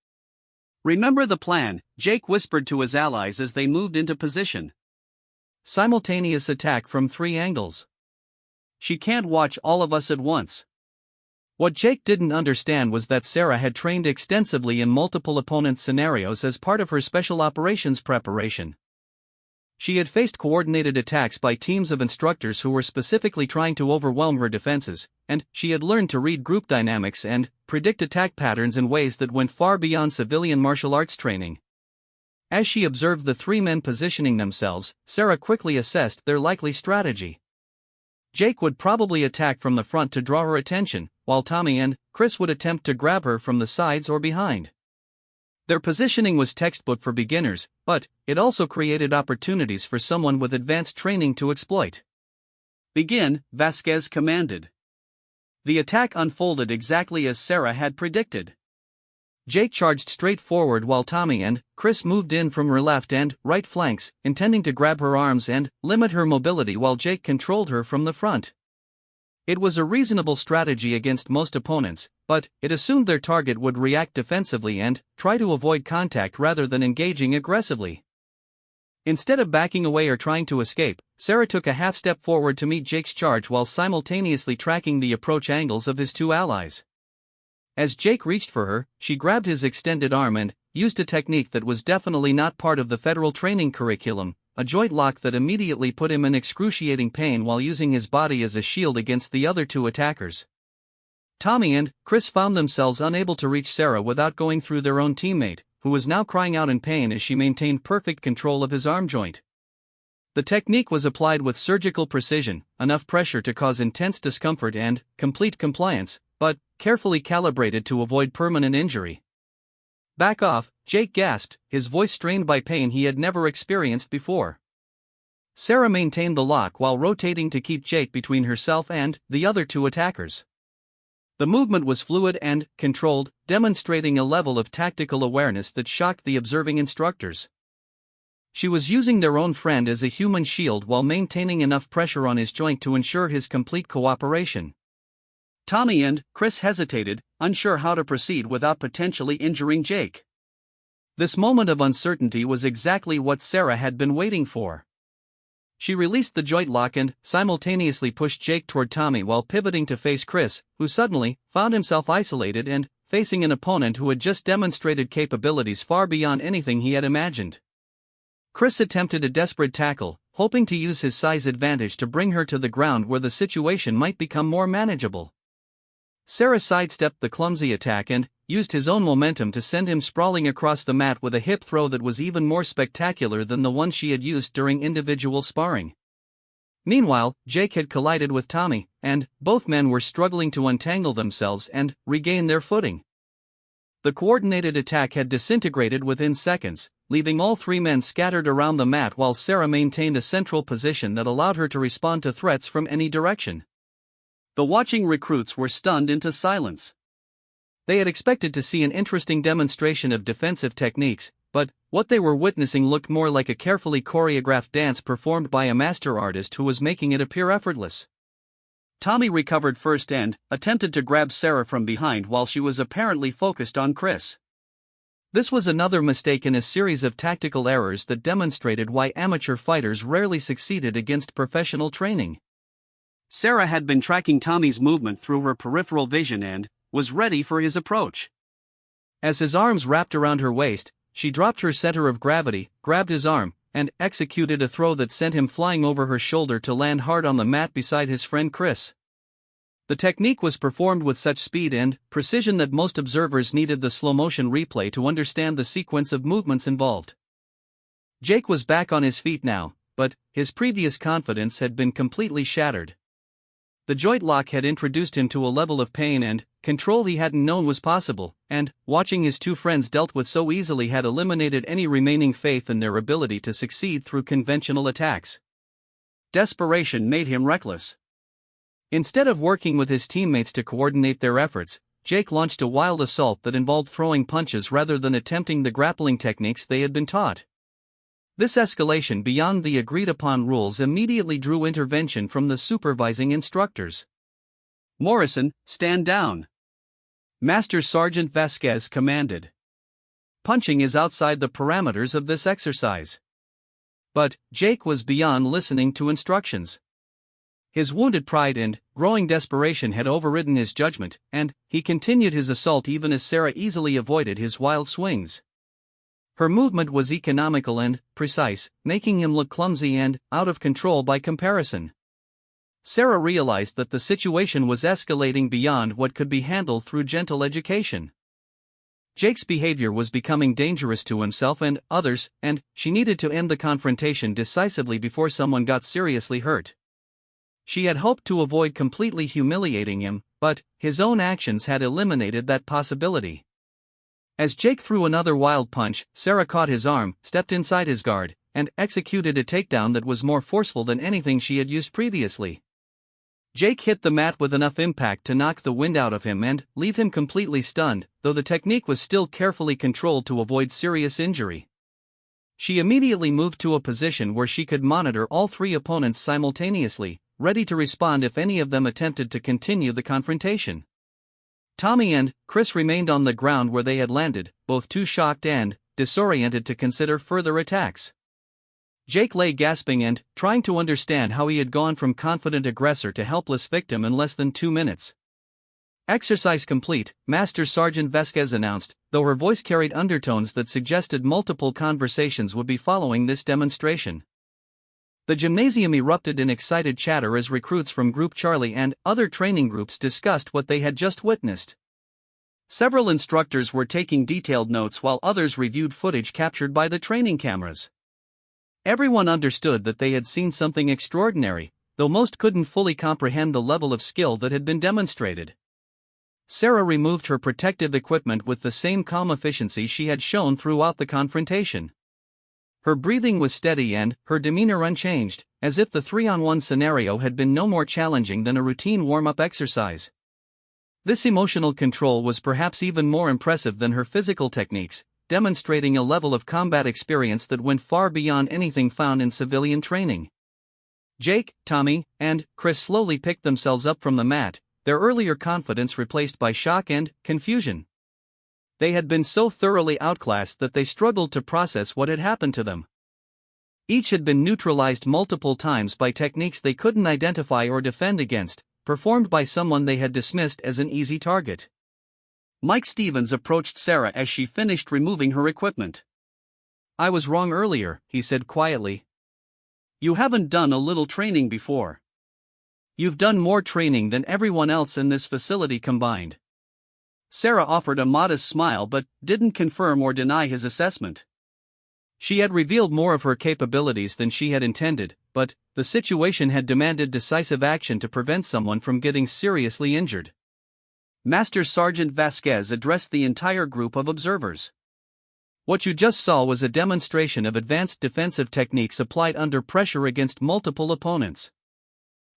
"Remember the plan," Jake whispered to his allies as they moved into position. Simultaneous attack from three angles. She can't watch all of us at once. What Jake didn't understand was that Sarah had trained extensively in multiple opponent scenarios as part of her special operations preparation. She had faced coordinated attacks by teams of instructors who were specifically trying to overwhelm her defenses, and she had learned to read group dynamics and predict attack patterns in ways that went far beyond civilian martial arts training. As she observed the three men positioning themselves, Sarah quickly assessed their likely strategy. Jake would probably attack from the front to draw her attention, while Tommy and Chris would attempt to grab her from the sides or behind. Their positioning was textbook for beginners, but it also created opportunities for someone with advanced training to exploit. "Begin," Vasquez commanded. The attack unfolded exactly as Sarah had predicted. Jake charged straight forward while Tommy and Chris moved in from her left and right flanks, intending to grab her arms and limit her mobility while Jake controlled her from the front. It was a reasonable strategy against most opponents, but it assumed their target would react defensively and try to avoid contact rather than engaging aggressively. Instead of backing away or trying to escape, Sarah took a half step forward to meet Jake's charge while simultaneously tracking the approach angles of his two allies. As Jake reached for her, she grabbed his extended arm and used a technique that was definitely not part of the federal training curriculum, a joint lock that immediately put him in excruciating pain while using his body as a shield against the other two attackers. Tommy and Chris found themselves unable to reach Sarah without going through their own teammate, who was now crying out in pain as she maintained perfect control of his arm joint. The technique was applied with surgical precision, enough pressure to cause intense discomfort and complete compliance, but carefully calibrated to avoid permanent injury. "Back off," Jake gasped, his voice strained by pain he had never experienced before. Sarah maintained the lock while rotating to keep Jake between herself and the other two attackers. The movement was fluid and controlled, demonstrating a level of tactical awareness that shocked the observing instructors. She was using their own friend as a human shield while maintaining enough pressure on his joint to ensure his complete cooperation. Tommy and Chris hesitated, unsure how to proceed without potentially injuring Jake. This moment of uncertainty was exactly what Sarah had been waiting for. She released the joint lock and simultaneously pushed Jake toward Tommy while pivoting to face Chris, who suddenly found himself isolated and facing an opponent who had just demonstrated capabilities far beyond anything he had imagined. Chris attempted a desperate tackle, hoping to use his size advantage to bring her to the ground where the situation might become more manageable. Sarah sidestepped the clumsy attack and used his own momentum to send him sprawling across the mat with a hip throw that was even more spectacular than the one she had used during individual sparring. Meanwhile, Jake had collided with Tommy, and both men were struggling to untangle themselves and regain their footing. The coordinated attack had disintegrated within seconds, leaving all three men scattered around the mat while Sarah maintained a central position that allowed her to respond to threats from any direction. The watching recruits were stunned into silence. They had expected to see an interesting demonstration of defensive techniques, but what they were witnessing looked more like a carefully choreographed dance performed by a master artist who was making it appear effortless. Tommy recovered first and attempted to grab Sarah from behind while she was apparently focused on Chris. This was another mistake in a series of tactical errors that demonstrated why amateur fighters rarely succeeded against professional training. Sarah had been tracking Tommy's movement through her peripheral vision and was ready for his approach. As his arms wrapped around her waist, she dropped her center of gravity, grabbed his arm, and executed a throw that sent him flying over her shoulder to land hard on the mat beside his friend Chris. The technique was performed with such speed and precision that most observers needed the slow-motion replay to understand the sequence of movements involved. Jake was back on his feet now, but his previous confidence had been completely shattered. The joint lock had introduced him to a level of pain and control he hadn't known was possible, and watching his two friends dealt with so easily had eliminated any remaining faith in their ability to succeed through conventional attacks. Desperation made him reckless. Instead of working with his teammates to coordinate their efforts, Jake launched a wild assault that involved throwing punches rather than attempting the grappling techniques they had been taught. This escalation beyond the agreed-upon rules immediately drew intervention from the supervising instructors. "Morrison, stand down," Master Sergeant Vasquez commanded. "Punching is outside the parameters of this exercise." But Jake was beyond listening to instructions. His wounded pride and growing desperation had overridden his judgment, and he continued his assault even as Sarah easily avoided his wild swings. Her movement was economical and precise, making him look clumsy and out of control by comparison. Sarah realized that the situation was escalating beyond what could be handled through gentle education. Jake's behavior was becoming dangerous to himself and others, and she needed to end the confrontation decisively before someone got seriously hurt. She had hoped to avoid completely humiliating him, but his own actions had eliminated that possibility. As Jake threw another wild punch, Sarah caught his arm, stepped inside his guard, and executed a takedown that was more forceful than anything she had used previously. Jake hit the mat with enough impact to knock the wind out of him and leave him completely stunned, though the technique was still carefully controlled to avoid serious injury. She immediately moved to a position where she could monitor all three opponents simultaneously, ready to respond if any of them attempted to continue the confrontation. Tommy and Chris remained on the ground where they had landed, both too shocked and disoriented to consider further attacks. Jake lay gasping and trying to understand how he had gone from confident aggressor to helpless victim in less than 2 minutes. "Exercise complete," Master Sergeant Vasquez announced, though her voice carried undertones that suggested multiple conversations would be following this demonstration. The gymnasium erupted in excited chatter as recruits from Group Charlie and other training groups discussed what they had just witnessed. Several instructors were taking detailed notes while others reviewed footage captured by the training cameras. Everyone understood that they had seen something extraordinary, though most couldn't fully comprehend the level of skill that had been demonstrated. Sarah removed her protective equipment with the same calm efficiency she had shown throughout the confrontation. Her breathing was steady and her demeanor unchanged, as if the 3-on-1 scenario had been no more challenging than a routine warm-up exercise. This emotional control was perhaps even more impressive than her physical techniques, demonstrating a level of combat experience that went far beyond anything found in civilian training. Jake, Tommy, and Chris slowly picked themselves up from the mat, their earlier confidence replaced by shock and confusion. They had been so thoroughly outclassed that they struggled to process what had happened to them. Each had been neutralized multiple times by techniques they couldn't identify or defend against, performed by someone they had dismissed as an easy target. Mike Stevens approached Sarah as she finished removing her equipment. "I was wrong earlier," he said quietly. "You haven't done a little training before. You've done more training than everyone else in this facility combined." Sarah offered a modest smile but didn't confirm or deny his assessment. She had revealed more of her capabilities than she had intended, but the situation had demanded decisive action to prevent someone from getting seriously injured. Master Sergeant Vasquez addressed the entire group of observers. "What you just saw was a demonstration of advanced defensive techniques applied under pressure against multiple opponents.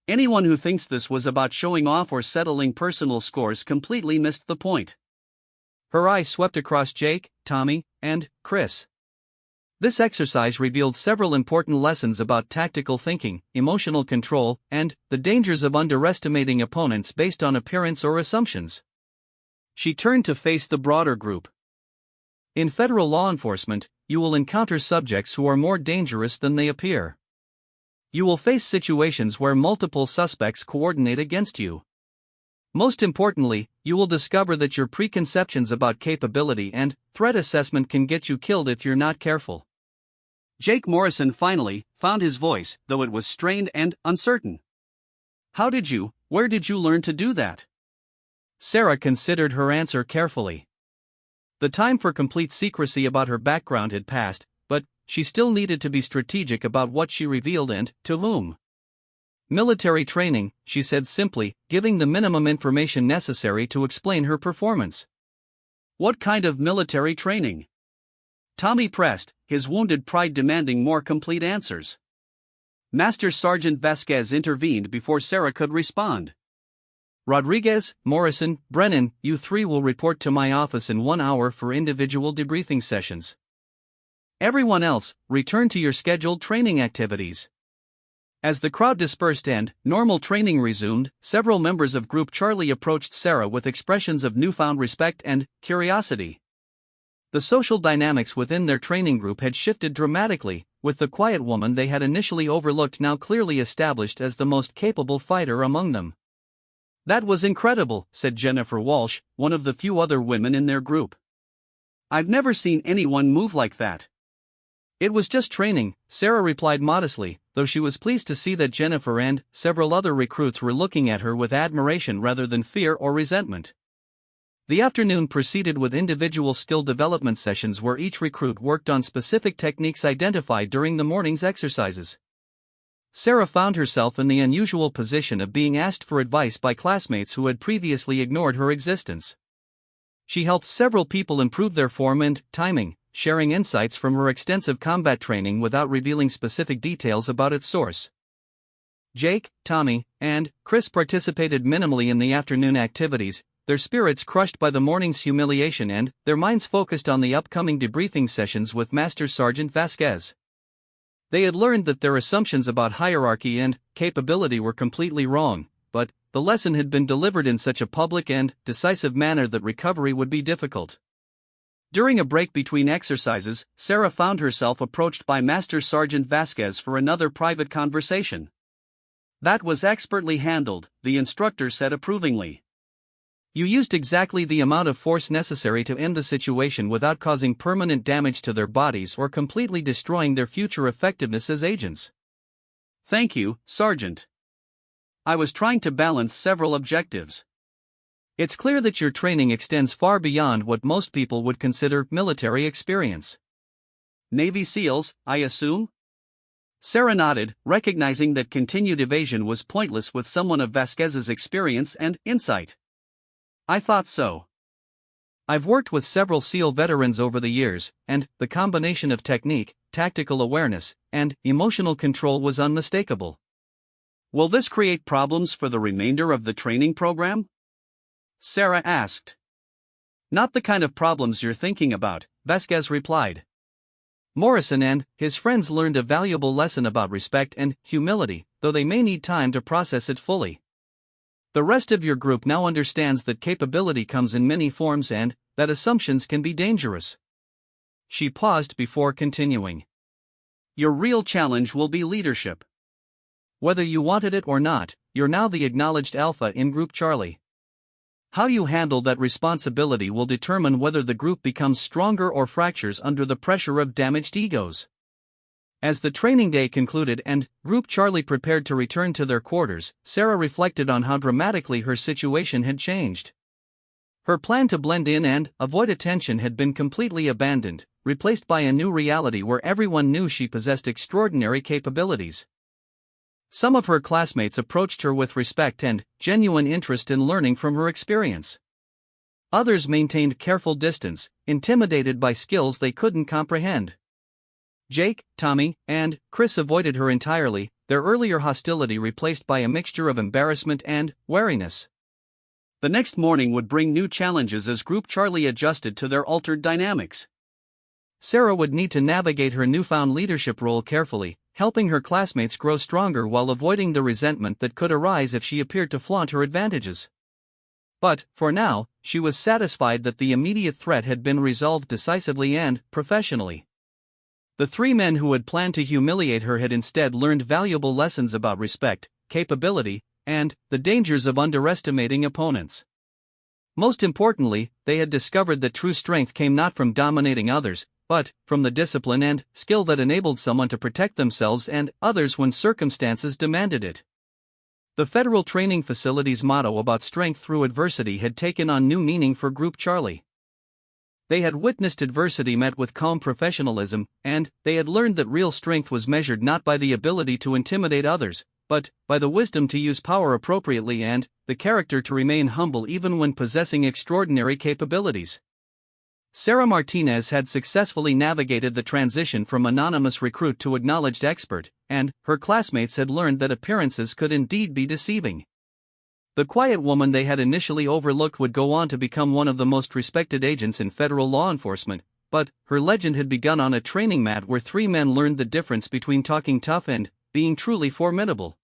Anyone who thinks this was about showing off or settling personal scores completely missed the point." Her eyes swept across Jake, Tommy, and Chris. This exercise revealed several important lessons about tactical thinking, emotional control, and the dangers of underestimating opponents based on appearance or assumptions. She turned to face the broader group. In federal law enforcement, you will encounter subjects who are more dangerous than they appear. You will face situations where multiple suspects coordinate against you. Most importantly, you will discover that your preconceptions about capability and threat assessment can get you killed if you're not careful. Jake Morrison finally found his voice, though it was strained and uncertain. Where did you learn to do that? Sarah considered her answer carefully. The time for complete secrecy about her background had passed, but she still needed to be strategic about what she revealed and to whom. Military training, she said simply, giving the minimum information necessary to explain her performance. What kind of military training? Tommy pressed, his wounded pride demanding more complete answers. Master Sergeant Vasquez intervened before Sarah could respond. Rodriguez, Morrison, Brennan, you three will report to my office in 1 hour for individual debriefing sessions. Everyone else, return to your scheduled training activities. As the crowd dispersed and normal training resumed, several members of Group Charlie approached Sarah with expressions of newfound respect and curiosity. The social dynamics within their training group had shifted dramatically, with the quiet woman they had initially overlooked now clearly established as the most capable fighter among them. That was incredible, said Jennifer Walsh, one of the few other women in their group. I've never seen anyone move like that. It was just training, Sarah replied modestly, though she was pleased to see that Jennifer and several other recruits were looking at her with admiration rather than fear or resentment. The afternoon proceeded with individual skill development sessions where each recruit worked on specific techniques identified during the morning's exercises. Sarah found herself in the unusual position of being asked for advice by classmates who had previously ignored her existence. She helped several people improve their form and timing, sharing insights from her extensive combat training without revealing specific details about its source. Jake, Tommy, and Chris participated minimally in the afternoon activities, their spirits crushed by the morning's humiliation and their minds focused on the upcoming debriefing sessions with Master Sergeant Vasquez. They had learned that their assumptions about hierarchy and capability were completely wrong, but the lesson had been delivered in such a public and decisive manner that recovery would be difficult. During a break between exercises, Sarah found herself approached by Master Sergeant Vasquez for another private conversation. That was expertly handled, the instructor said approvingly. You used exactly the amount of force necessary to end the situation without causing permanent damage to their bodies or completely destroying their future effectiveness as agents. Thank you, Sergeant. I was trying to balance several objectives. It's clear that your training extends far beyond what most people would consider military experience. Navy SEALs, I assume? Sarah nodded, recognizing that continued evasion was pointless with someone of Vasquez's experience and insight. I thought so. I've worked with several SEAL veterans over the years, and the combination of technique, tactical awareness, and emotional control was unmistakable. Will this create problems for the remainder of the training program? Sarah asked. Not the kind of problems you're thinking about, Vasquez replied. Morrison and his friends learned a valuable lesson about respect and humility, though they may need time to process it fully. The rest of your group now understands that capability comes in many forms and that assumptions can be dangerous. She paused before continuing. Your real challenge will be leadership. Whether you wanted it or not, you're now the acknowledged alpha in Group Charlie. How you handle that responsibility will determine whether the group becomes stronger or fractures under the pressure of damaged egos. As the training day concluded and Group Charlie prepared to return to their quarters, Sarah reflected on how dramatically her situation had changed. Her plan to blend in and avoid attention had been completely abandoned, replaced by a new reality where everyone knew she possessed extraordinary capabilities. Some of her classmates approached her with respect and genuine interest in learning from her experience. Others maintained careful distance, intimidated by skills they couldn't comprehend. Jake, Tommy, and Chris avoided her entirely, their earlier hostility replaced by a mixture of embarrassment and wariness. The next morning would bring new challenges as Group Charlie adjusted to their altered dynamics. Sarah would need to navigate her newfound leadership role carefully, helping her classmates grow stronger while avoiding the resentment that could arise if she appeared to flaunt her advantages. But, for now, she was satisfied that the immediate threat had been resolved decisively and professionally. The three men who had planned to humiliate her had instead learned valuable lessons about respect, capability, and the dangers of underestimating opponents. Most importantly, they had discovered that true strength came not from dominating others, but from the discipline and skill that enabled someone to protect themselves and others when circumstances demanded it. The federal training facility's motto about strength through adversity had taken on new meaning for Group Charlie. They had witnessed adversity met with calm professionalism, and they had learned that real strength was measured not by the ability to intimidate others, but by the wisdom to use power appropriately and the character to remain humble even when possessing extraordinary capabilities. Sarah Martinez had successfully navigated the transition from anonymous recruit to acknowledged expert, and her classmates had learned that appearances could indeed be deceiving. The quiet woman they had initially overlooked would go on to become one of the most respected agents in federal law enforcement, but her legend had begun on a training mat where three men learned the difference between talking tough and being truly formidable.